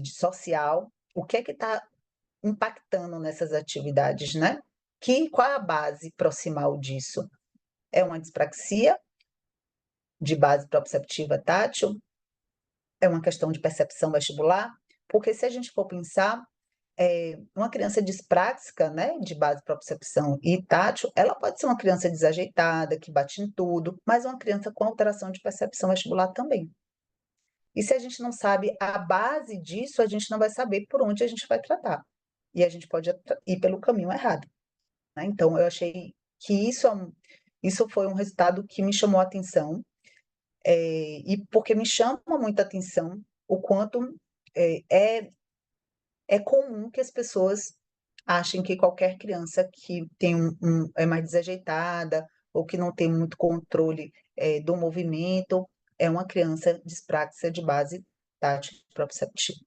de social, o que é que está impactando nessas atividades, né? Qual é a base proximal disso? É uma dispraxia de base proprioceptiva tátil? É uma questão de percepção vestibular? Porque se a gente for pensar, uma criança dispráxica, né, de base propriocepção e tátil, ela pode ser uma criança desajeitada, que bate em tudo, mas uma criança com alteração de percepção vestibular também. E se a gente não sabe a base disso, a gente não vai saber por onde a gente vai tratar. E a gente pode ir pelo caminho errado, né? Então, eu achei que isso foi um resultado que me chamou a atenção, e porque me chama muita atenção o quanto é comum que as pessoas achem que qualquer criança que é mais desajeitada ou que não tem muito controle do movimento é uma criança dispráxia de base tátil proprioceptiva.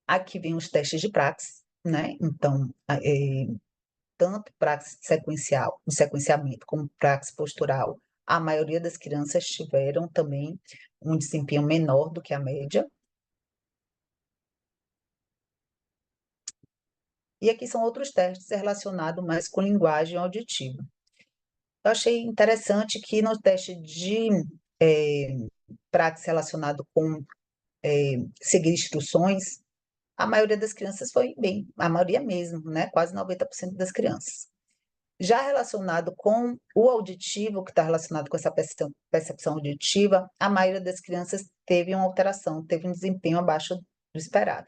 Aqui vem os testes de praxis, né? Então, tanto praxis sequencial, de sequenciamento, como praxis postural, a maioria das crianças tiveram também um desempenho menor do que a média. E aqui são outros testes relacionados mais com linguagem auditiva. Eu achei interessante que no teste de praxis relacionado com seguir instruções, a maioria das crianças foi bem, a maioria mesmo, né? Quase 90% das crianças. Já relacionado com o auditivo, que está relacionado com essa percepção auditiva, a maioria das crianças teve uma alteração, teve um desempenho abaixo do esperado.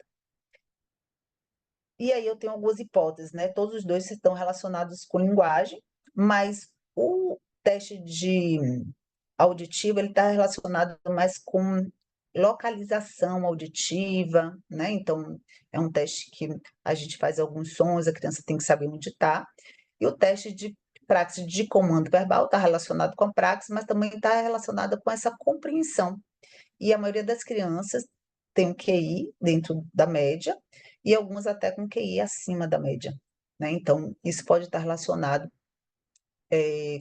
E aí eu tenho algumas hipóteses, né? Todos os dois estão relacionados com linguagem, mas o teste de auditivo ele está relacionado mais com localização auditiva, né? Então é um teste que a gente faz alguns sons, a criança tem que saber onde está. E o teste de praxis de comando verbal está relacionado com a praxis, mas também está relacionado com essa compreensão. E a maioria das crianças tem um QI dentro da média e algumas até com QI acima da média, né? Então, isso pode estar relacionado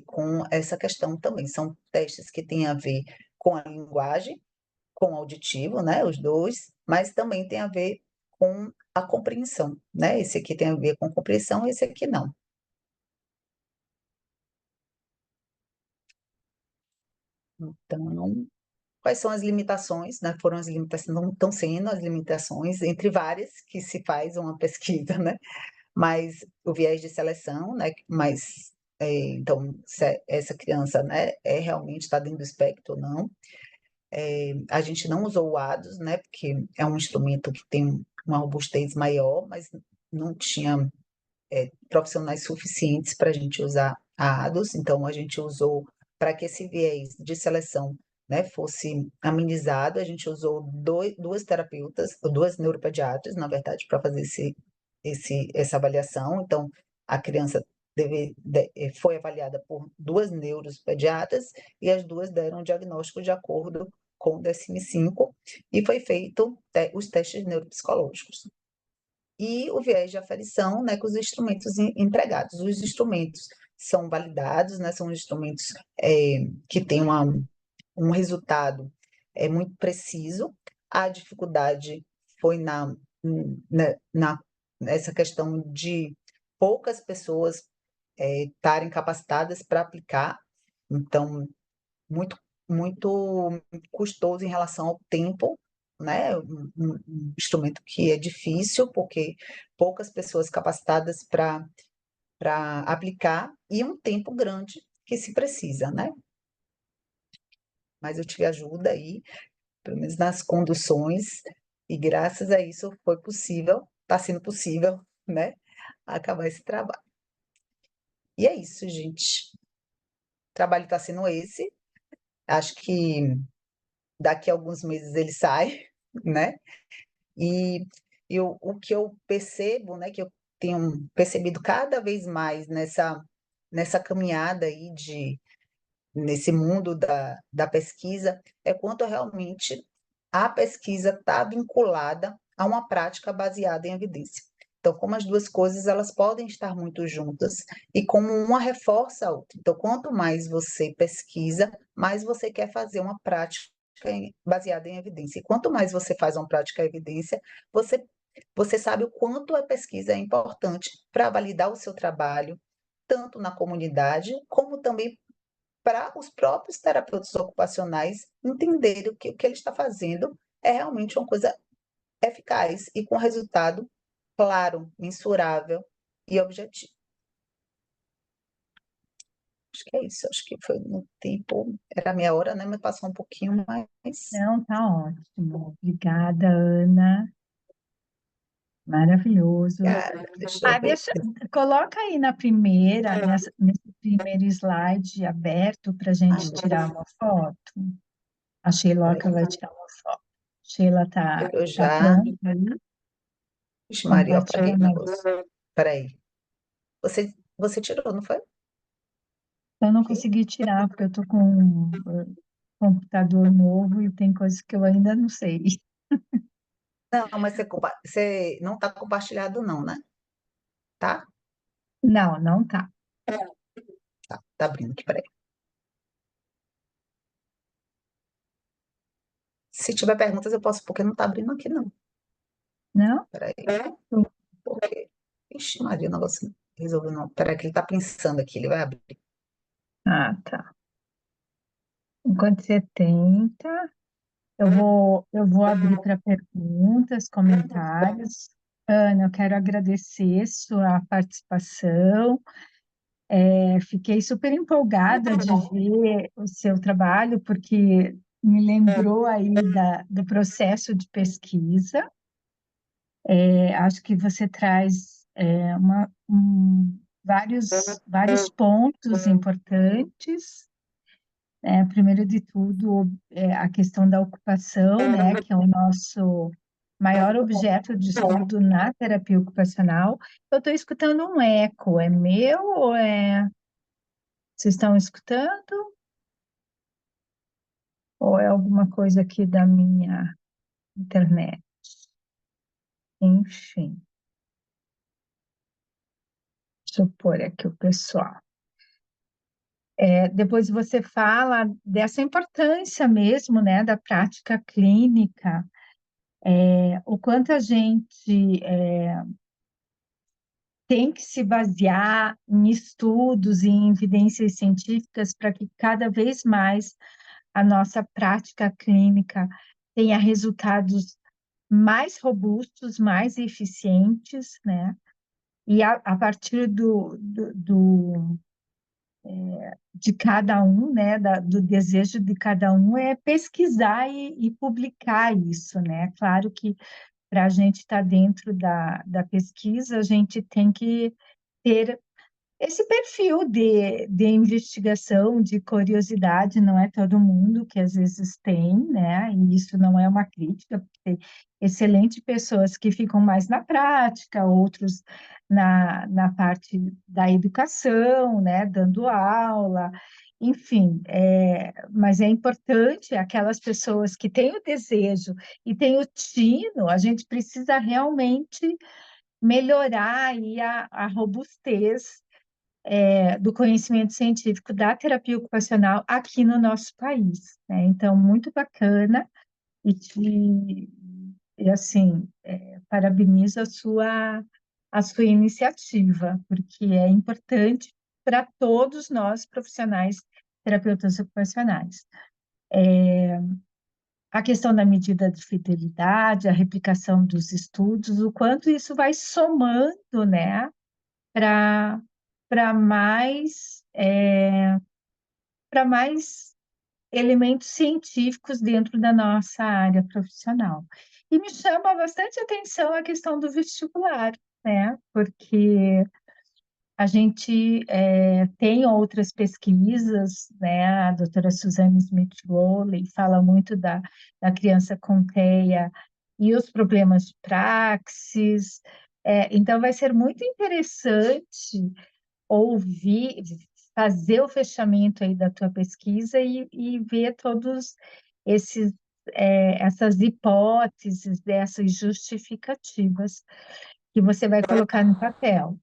com essa questão também. São testes que têm a ver com a linguagem, com o auditivo, né? Os dois, mas também tem a ver com a compreensão, né? Esse aqui tem a ver com compreensão, esse aqui não. Então, quais são as limitações, né? Foram as limitações, não estão sendo as limitações, entre várias que se faz uma pesquisa, né? Mas o viés de seleção, né? Mas, então, se essa criança, né, realmente está dentro do espectro ou não. A gente não usou o ADOS, né? Porque é um instrumento que tem uma robustez maior, mas não tinha profissionais suficientes para a gente usar a ADOS, então a gente usou, para que esse viés de seleção, né, fosse amenizado, a gente usou duas terapeutas, duas neuropediatras, na verdade, para fazer essa avaliação. Então, a criança foi avaliada por duas neuropediatras e as duas deram o diagnóstico de acordo com o DSM-5 e foi feito os testes neuropsicológicos e o viés de aferição, né, com os instrumentos empregados. Os instrumentos são validados, né, são instrumentos que têm um resultado muito preciso. A dificuldade foi nessa questão de poucas pessoas estarem capacitadas para aplicar, então muito, muito custoso em relação ao tempo, né? Um instrumento que é difícil, porque poucas pessoas capacitadas para aplicar e um tempo grande que se precisa, né? Mas eu tive ajuda aí, pelo menos nas conduções, e graças a isso foi possível, está sendo possível, né? Acabar esse trabalho. E é isso, gente. O trabalho está sendo esse. Acho que daqui a alguns meses ele sai, né? E o que eu percebo, né, que eu tenho percebido cada vez mais nessa caminhada aí nesse mundo da pesquisa, é quanto realmente a pesquisa está vinculada a uma prática baseada em evidência. Então, como as duas coisas elas podem estar muito juntas e como uma reforça a outra. Então, quanto mais você pesquisa, mais você quer fazer uma prática baseada em evidência. E quanto mais você faz uma prática em evidência, você sabe o quanto a pesquisa é importante para validar o seu trabalho, tanto na comunidade, como também para os próprios terapeutas ocupacionais entenderem que ele está fazendo é realmente uma coisa eficaz e com resultado claro, mensurável e objetivo. Acho que é isso, acho que foi no tempo, era a minha hora, né? Mas passou um pouquinho mais. Não, tá ótimo. Obrigada, Ana. Maravilhoso. Deixa eu ver. Coloca aí nesse primeiro slide aberto para a gente tirar uma foto. A Sheiloca vai tirar uma foto. Sheila tá Eu já. pronta ali? Vixe, Maria, eu apaguei o Compartilhando. negócio. Peraí. Você tirou, não foi? Eu não consegui tirar, porque eu tô com um computador novo e tem coisas que eu ainda não sei. Não, mas você não está compartilhado, não, né? Tá? Não, não tá. Tá abrindo aqui, peraí. Se tiver perguntas, eu posso, porque não está abrindo aqui, não. Não? Peraí. Porque. Ixi, Maria, o negócio resolveu não. Peraí, que ele está pensando aqui, ele vai abrir. Ah, tá. Enquanto você tenta, eu vou abrir para perguntas, comentários. Ana, eu quero agradecer sua participação. Fiquei super empolgada de ver o seu trabalho, porque me lembrou aí do processo de pesquisa. Acho que você traz vários pontos importantes. Primeiro de tudo, a questão da ocupação, né, que é o nosso maior objeto de estudo na terapia ocupacional. Eu estou escutando um eco, é meu ou é... Vocês estão escutando? Ou é alguma coisa aqui da minha internet? Enfim, deixa eu pôr aqui o pessoal. Depois você fala dessa importância mesmo, né, da prática clínica, o quanto a gente tem que se basear em estudos e em evidências científicas para que cada vez mais a nossa prática clínica tenha resultados mais robustos, mais eficientes, né? E a partir de cada um, né, do desejo de cada um, é pesquisar e publicar isso, né? Claro que para a gente estar dentro da pesquisa, a gente tem que ter esse perfil de investigação, de curiosidade, não é todo mundo que às vezes tem, né? E isso não é uma crítica, porque tem excelentes pessoas que ficam mais na prática, outros na parte da educação, né? Dando aula, enfim. Mas é importante aquelas pessoas que têm o desejo e têm o tino, a gente precisa realmente melhorar aí a robustez do conhecimento científico da terapia ocupacional aqui no nosso país, né? Então, muito bacana e assim, parabenizo a sua iniciativa, porque é importante para todos nós profissionais, terapeutas ocupacionais. A questão da medida de fidelidade, a replicação dos estudos, o quanto isso vai somando, né, para para mais para mais elementos científicos dentro da nossa área profissional. E me chama bastante atenção a questão do vestibular, né? Porque a gente tem outras pesquisas, né? A doutora Suzanne Smith-Rowley fala muito da criança com TEA e os problemas de praxis. Então, vai ser muito interessante ouvir, fazer o fechamento aí da tua pesquisa e ver todos esses essas hipóteses, dessas justificativas que você vai colocar no papel,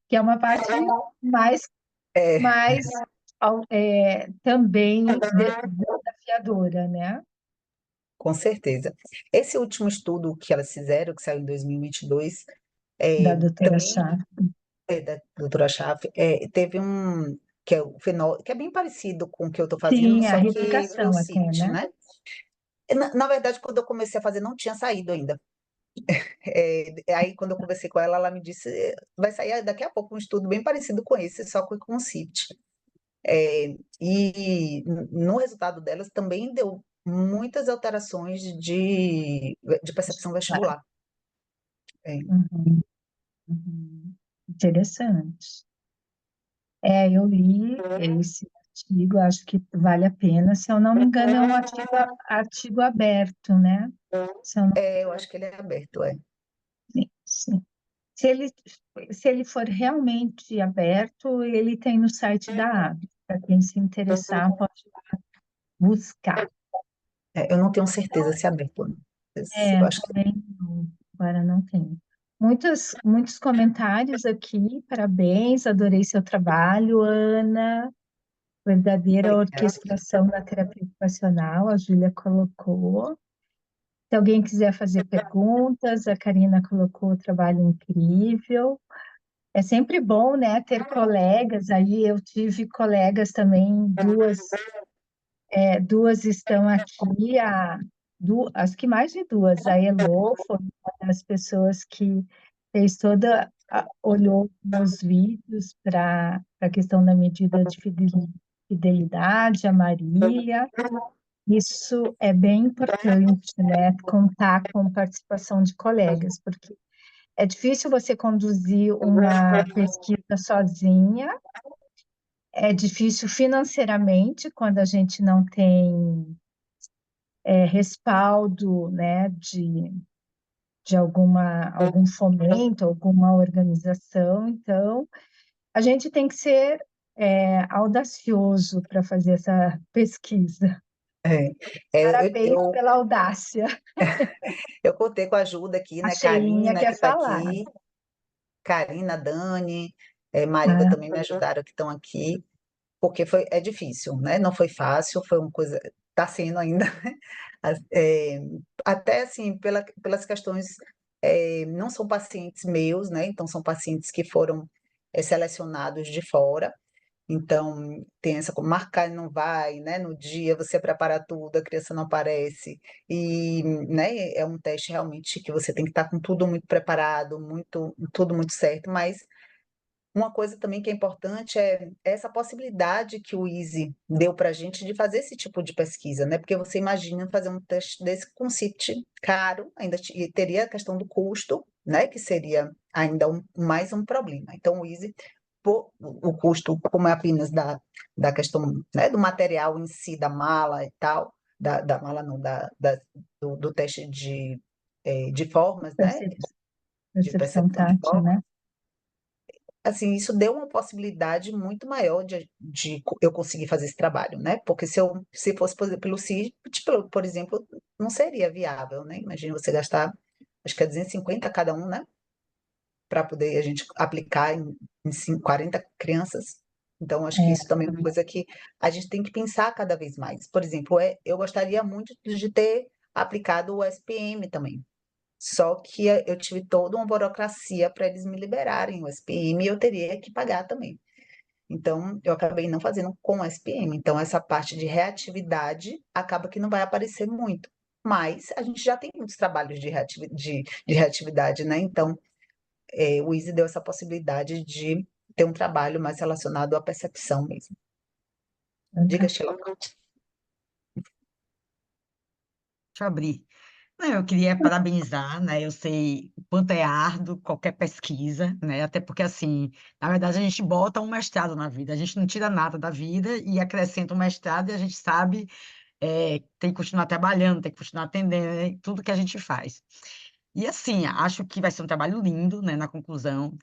que é uma parte mais, É, mais também desafiadora, né? com certeza. Esse último estudo que elas fizeram, que saiu em 2022, Da doutora também Chá. da doutora Schaff, teve um que é o fenol, que é bem parecido com o que eu estou fazendo, Sim, a só que para o replicação até, CIT, né? né? Na verdade, quando eu comecei a fazer, não tinha saído ainda. Aí, quando eu conversei com ela, ela me disse: vai sair daqui a pouco um estudo bem parecido com esse, só que com o CIT. E no resultado delas também deu muitas alterações de percepção Claro. vestibular. É, Uhum, uhum. Interessante. Eu li esse artigo, acho que vale a pena. Se eu não me engano, é um artigo aberto, né? Se eu não eu acho que ele é aberto, é. me sim. Se ele, se ele for realmente aberto, ele tem no site da AB. Para quem se interessar, pode buscar. Eu não tenho certeza se é aberto ou não. Eu acho que Também não, agora não tem. Muitos comentários aqui, parabéns, adorei seu trabalho, Ana. Verdadeira obrigada. orquestração da terapia ocupacional, a Júlia colocou. Se alguém quiser fazer perguntas, a Karina colocou o trabalho incrível. É sempre bom, né, ter colegas. Aí eu tive colegas também, duas estão aqui, acho que mais de duas. A Elô foi uma das pessoas que fez toda. olhou meus vídeos para a questão da medida de fidelidade, a Marília. Isso é bem importante, né? Contar com participação de colegas, porque é difícil você conduzir uma pesquisa sozinha, é difícil financeiramente quando a gente não tem respaldo, né, de algum fomento, alguma organização. Então, a gente tem que ser audacioso para fazer essa pesquisa. É, Parabéns pela audácia. eu contei com a ajuda aqui, A né? Sheilinha Karina, quer que está falar. aqui, Karina, Dani, Marília Ah, também me ajudaram, que estão aqui, porque é difícil, né? Não foi fácil, foi uma coisa, está sendo ainda, né? Até assim, pelas questões, não são pacientes meus, né? Então, são pacientes que foram selecionados de fora. Então, tem essa como marcar e não vai, né? No dia você prepara tudo, a criança não aparece. E, né, é um teste realmente que você tem que estar com tudo muito preparado, tudo muito certo, mas uma coisa também que é importante é essa possibilidade que o Easy deu para a gente de fazer esse tipo de pesquisa, né? Porque você imagina fazer um teste desse com CIT caro, ainda e teria a questão do custo, né? Que seria ainda mais um problema. Então, o Easy, o custo, como é apenas da questão, né, do material em si, da mala e tal, da mala não, do teste de formas, né? percep- De percepção percepção de tátil, formas né? assim, isso deu uma possibilidade muito maior de eu conseguir fazer esse trabalho, né? Porque se fosse pelo CIT, por exemplo, não seria viável, né? Imagina você gastar, acho que é 250 cada um, né? Para poder a gente aplicar em 40 crianças. Então, acho que É, isso também é uma coisa que a gente tem que pensar cada vez mais. Por exemplo, eu gostaria muito de ter aplicado o SPM também. Só que eu tive toda uma burocracia para eles me liberarem o SPM e eu teria que pagar também. Então, eu acabei não fazendo com o SPM. Então, essa parte de reatividade acaba que não vai aparecer muito. Mas a gente já tem muitos trabalhos de reatividade, né? Então, o Easy deu essa possibilidade de ter um trabalho mais relacionado à percepção mesmo. Diga, legal. Sheila. Deixa eu abrir. Não, eu queria parabenizar, né? Eu sei o quanto é árduo qualquer pesquisa, né? Até porque, assim, na verdade, a gente bota um mestrado na vida, a gente não tira nada da vida e acrescenta um mestrado e a gente sabe, tem que continuar trabalhando, tem que continuar atendendo, né, tudo que a gente faz. E, assim, acho que vai ser um trabalho lindo, né? Na conclusão.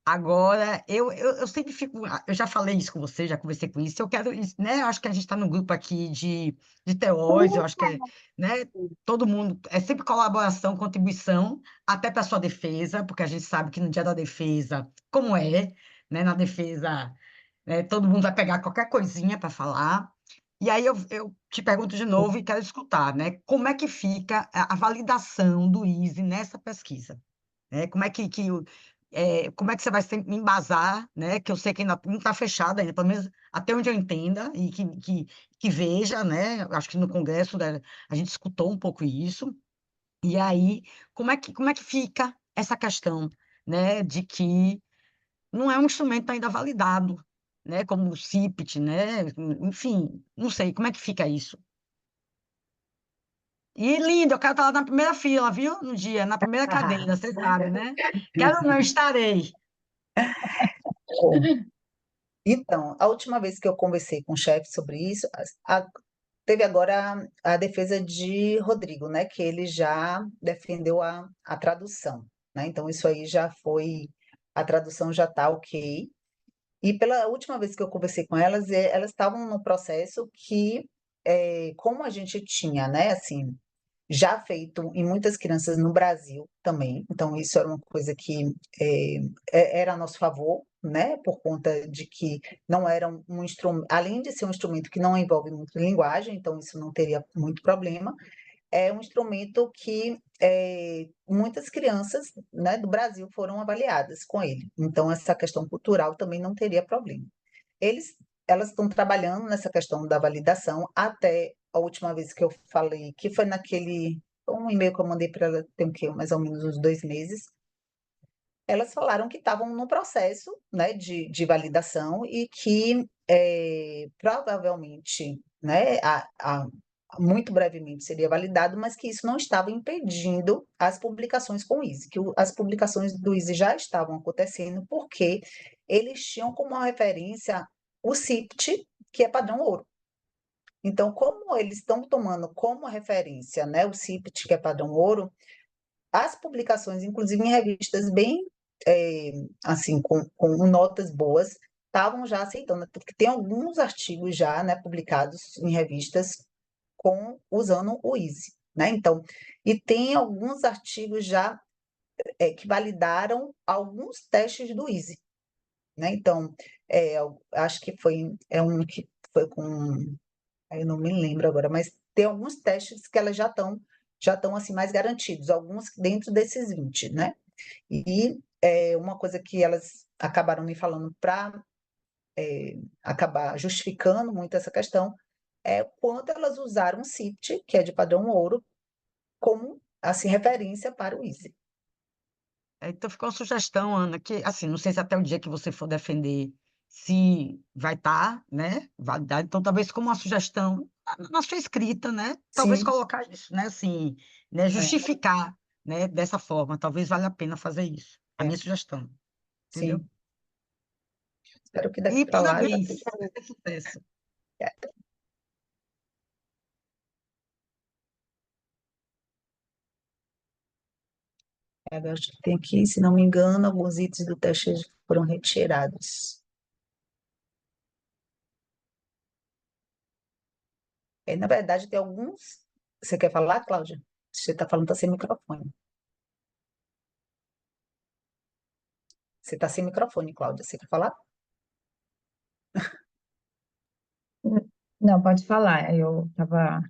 Agora, eu sempre fico. Eu já falei isso com você, já conversei com isso. Eu quero, né? Eu acho que a gente está no grupo aqui de TOs, eu acho que né, todo mundo. É sempre colaboração, contribuição, até para sua defesa, porque a gente sabe que no dia da defesa, como é, né? Na defesa, né, todo mundo vai pegar qualquer coisinha para falar. E aí eu te pergunto de novo e quero escutar, né? Como é que fica a validação do ISE nessa pesquisa? Como é como é que você vai se embasar, né? Que eu sei que ainda não está fechada ainda, pelo menos até onde eu entenda e que veja, né? Acho que no Congresso né, a gente escutou um pouco isso. E aí, como é que fica essa questão, né? De que não é um instrumento ainda validado, né? Como o CIPT, né? Enfim, não sei, como é que fica isso? E lindo, eu quero estar lá na primeira fila, viu? No dia, na primeira cadeira, você sabe, né? Quero não, estarei. Então, a última vez que eu conversei com o chefe sobre isso, teve agora a defesa de Rodrigo, né? Que ele já defendeu a tradução, né? Então, isso aí já foi, a tradução já está ok. E pela última vez que eu conversei com elas, elas estavam no processo que, como a gente tinha, né? Assim, já feito em muitas crianças no Brasil também. Então, isso era uma coisa que era a nosso favor, né? Por conta de que não era um instrumento, além de ser um instrumento que não envolve muita linguagem, então isso não teria muito problema. É um instrumento que muitas crianças, né, do Brasil foram avaliadas com ele. Então, essa questão cultural também não teria problema. Eles, elas estão trabalhando nessa questão da validação até a última vez que eu falei, que foi naquele um e-mail que eu mandei para ela, tem o quê? Mais ou menos uns 2 meses. elas falaram que estavam no processo, né, de validação e que provavelmente, né, muito brevemente seria validado, mas que isso não estava impedindo as publicações com o ISE, que as publicações do ISE já estavam acontecendo porque eles tinham como referência o CIPT, que é padrão ouro. Então, como eles estão tomando como referência, né, o CIPT, que é padrão ouro, as publicações, inclusive em revistas bem, assim, com notas boas, estavam já aceitando, porque tem alguns artigos já, né, publicados em revistas usando o Easy, né? Então, e tem alguns artigos já que validaram alguns testes do Easy, né? Então, acho que um que foi com, eu não me lembro agora, mas tem alguns testes que elas já estão assim mais garantidos, alguns dentro desses 20, né? E uma coisa que elas acabaram me falando para acabar justificando muito essa questão é quanto elas usaram o CIPT, que é de padrão ouro, como assim referência para o Easy. Então, ficou uma sugestão, Ana, que, assim, não sei se até o dia que você for defender se vai estar, né, validado. Então, talvez como uma sugestão na sua escrita, né, talvez Sim, colocar isso, né, assim, né, é, justificar, né, dessa forma. Talvez valha a pena fazer isso. A é, minha sugestão, entendeu? sim. Espero que daqui E para lá já parabéns, esteja. sucesso. Eu acho que tem aqui, se não me engano, alguns itens do teste foram retirados. Na verdade, tem alguns. Você quer falar, Cláudia? Você está falando, está sem microfone. Você está sem microfone, Cláudia. Você quer falar? Não, pode falar. Eu estava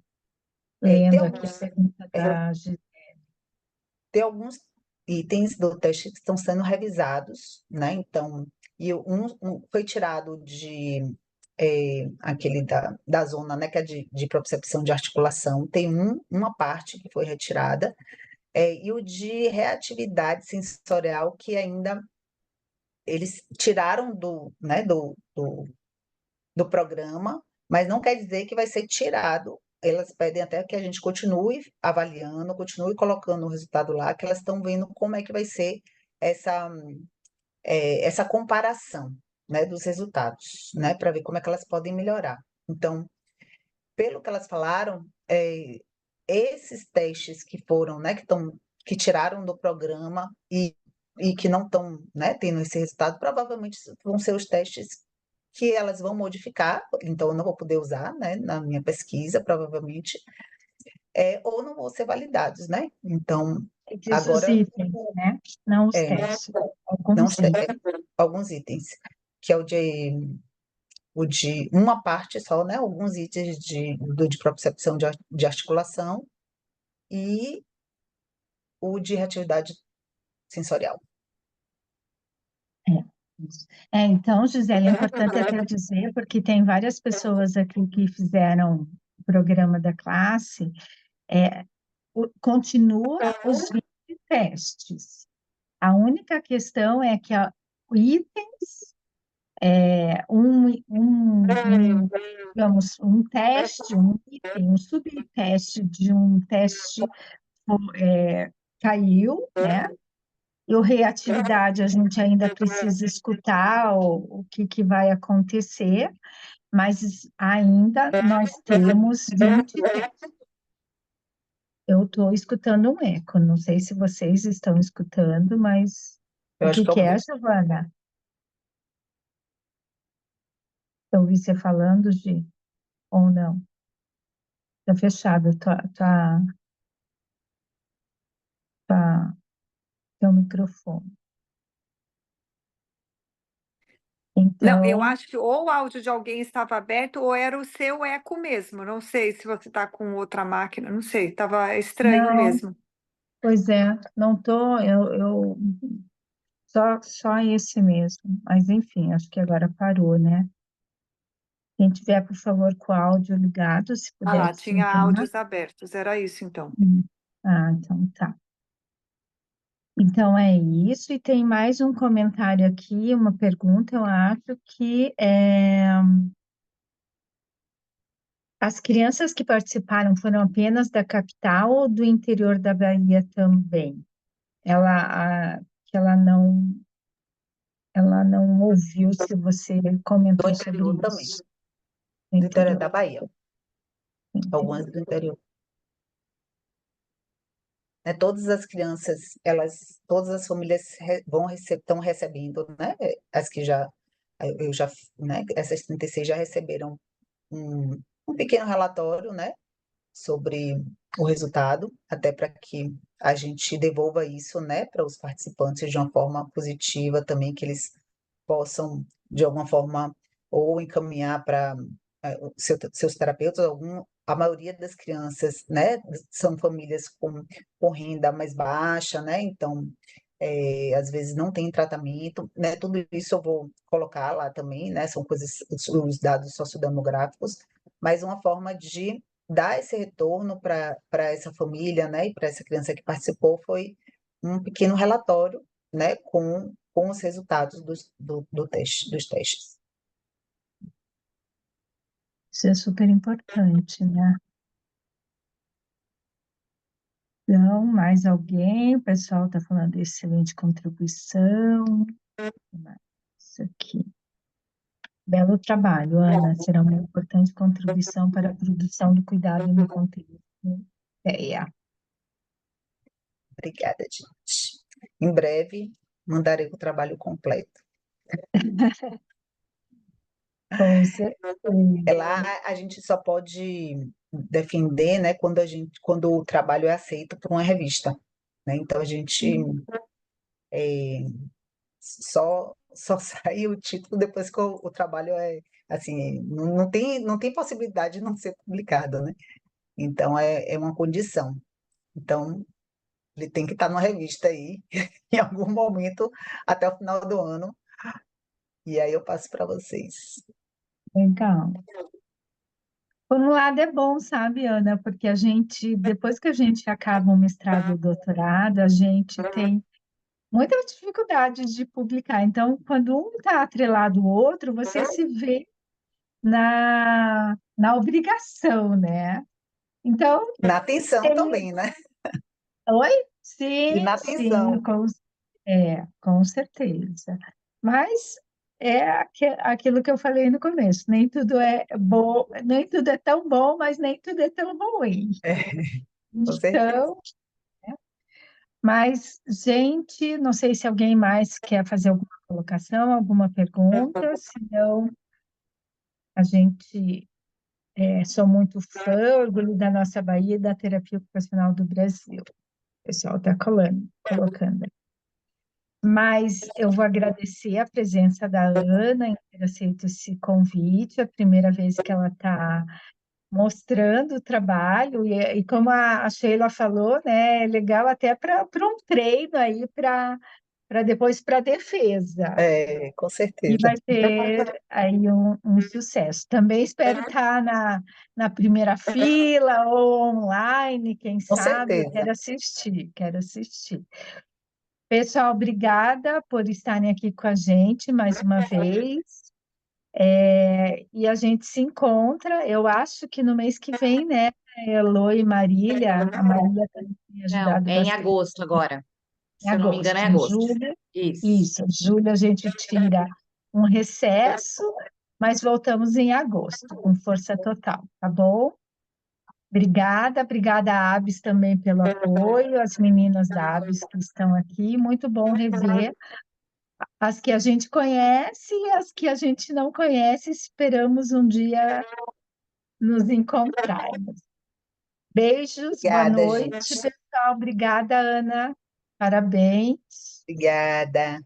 Tem lendo aqui a alguns, pergunta é, da tem alguns itens do teste que estão sendo revisados, né? Então, e foi tirado aquele da zona, né, que é de propriocepção de articulação, tem uma parte que foi retirada, e o de reatividade sensorial, que ainda eles tiraram né, do programa, mas não quer dizer que vai ser tirado. Elas pedem até que a gente continue avaliando, continue colocando o resultado lá, que elas estão vendo como é que vai ser essa, essa comparação, né, dos resultados, né, para ver como é que elas podem melhorar. Então, pelo que elas falaram, esses testes que foram, né, que tiraram do programa e que não estão, né, tendo esse resultado, provavelmente vão ser os testes que elas vão modificar, então eu não vou poder usar, né, na minha pesquisa, provavelmente, ou não vão ser validados, né? Então, diz os agora, itens, né? Não os é, testes, não, alguns itens. alguns itens, que é o de uma parte só, né? Alguns itens de propriocepção de articulação e o de reatividade sensorial. É, isso. Então, Gisele, é importante até dizer, porque tem várias pessoas aqui que fizeram o programa da classe, continua os 20 testes. A única questão é que itens, digamos, um teste, um item, um subteste de um teste caiu, né? E o reatividade, a gente ainda precisa escutar o que vai acontecer, mas ainda nós temos 20 testes. Eu estou escutando um eco, não sei se vocês estão escutando, mas Eu o acho que que é que o é, meu. Giovana? Eu ouvi você falando, Gi, ou não? Está fechado, teu microfone. Não, eu Então, acho que ou o áudio de alguém estava aberto ou era o seu eco mesmo. Não sei se você está com outra máquina, não sei, estava estranho não, mesmo. pois é, não tô, só esse mesmo, mas enfim, acho que agora parou, né? Quem tiver, por favor, com o áudio ligado, se puder Ah, tinha desligar. áudios abertos, era isso então. Então tá. Então é isso, e tem mais um comentário aqui, uma pergunta, eu acho que as crianças que participaram foram apenas da capital ou do interior da Bahia também? Que ela não ouviu se você Do comentou sobre interior também, isso. Do do interior interior, da Bahia, do interior. algumas do interior. Né, todas as crianças, todas as famílias estão recebendo, né? As que já, eu já, né? Essas 36 já receberam um pequeno relatório, né? Sobre o resultado, até para que a gente devolva isso, né? Para os participantes de uma forma positiva também, que eles possam, de alguma forma, ou encaminhar para seus terapeutas, a maioria das crianças, né, são famílias com renda mais baixa, né, então, às vezes não tem tratamento, né, tudo isso eu vou colocar lá também, né, são coisas, os dados sociodemográficos, mas uma forma de dar esse retorno para essa família, né, e para essa criança que participou foi um pequeno relatório, né, com os resultados do teste, dos testes. Isso é super importante, né? Então, mais alguém? O pessoal está falando excelente contribuição. Isso aqui. Belo trabalho, Ana. Será uma importante contribuição para a produção do cuidado no contexto. Obrigada, gente. Em breve, mandarei o trabalho completo. Com certeza. Lá a gente só pode defender, né, quando o trabalho é aceito por uma revista, né? Então a gente só sai o título depois que o trabalho é assim, não tem possibilidade de não ser publicado, né? Então é uma condição. Então ele tem que estar numa revista aí em algum momento até o final do ano. E aí eu passo para vocês. Legal. Por um lado é bom, sabe, Ana, porque a gente, depois que a gente acaba o mestrado e o doutorado, a gente tem muitas dificuldades de publicar. Então, quando um está atrelado ao outro, você se vê na obrigação, né? Então, Na atenção tem... também, né? Oi? E Sim, na sim, atenção. com certeza. Mas é aquilo que eu falei no começo, nem tudo é bom, nem tudo é tão bom, mas nem tudo é tão ruim. É, com certeza. Então, mas, gente, não sei se alguém mais quer fazer alguma colocação, alguma pergunta, senão a gente sou muito fã, orgulho da nossa Bahia e da terapia ocupacional do Brasil. O pessoal está colocando. Mas eu vou agradecer a presença da Ana em ter aceito esse convite, a primeira vez que ela está mostrando o trabalho, e como a Sheila falou, né, é legal até para um treino aí para depois para a defesa. Com E certeza. vai ter aí um sucesso. Também espero estar na primeira fila ou online, quem Com sabe, eu certeza. quero assistir, quero assistir. Pessoal, obrigada por estarem aqui com a gente mais uma vez. E a gente se encontra, eu acho que no mês que vem, né? Elô e Marília, a Marília tem Não, ajudado é em bastante agosto agora. em Se eu não me engano, é agosto. Em agosto. julho, Isso. isso, em julho a gente tira um recesso, mas voltamos em agosto, com força total, tá bom? Obrigada, Abs, também pelo apoio, as meninas da Abs que estão aqui. Muito bom rever as que a gente conhece e as que a gente não conhece. Esperamos um dia nos encontrarmos. Beijos, boa Obrigada, noite, gente. pessoal. Obrigada, Ana. Parabéns. Obrigada.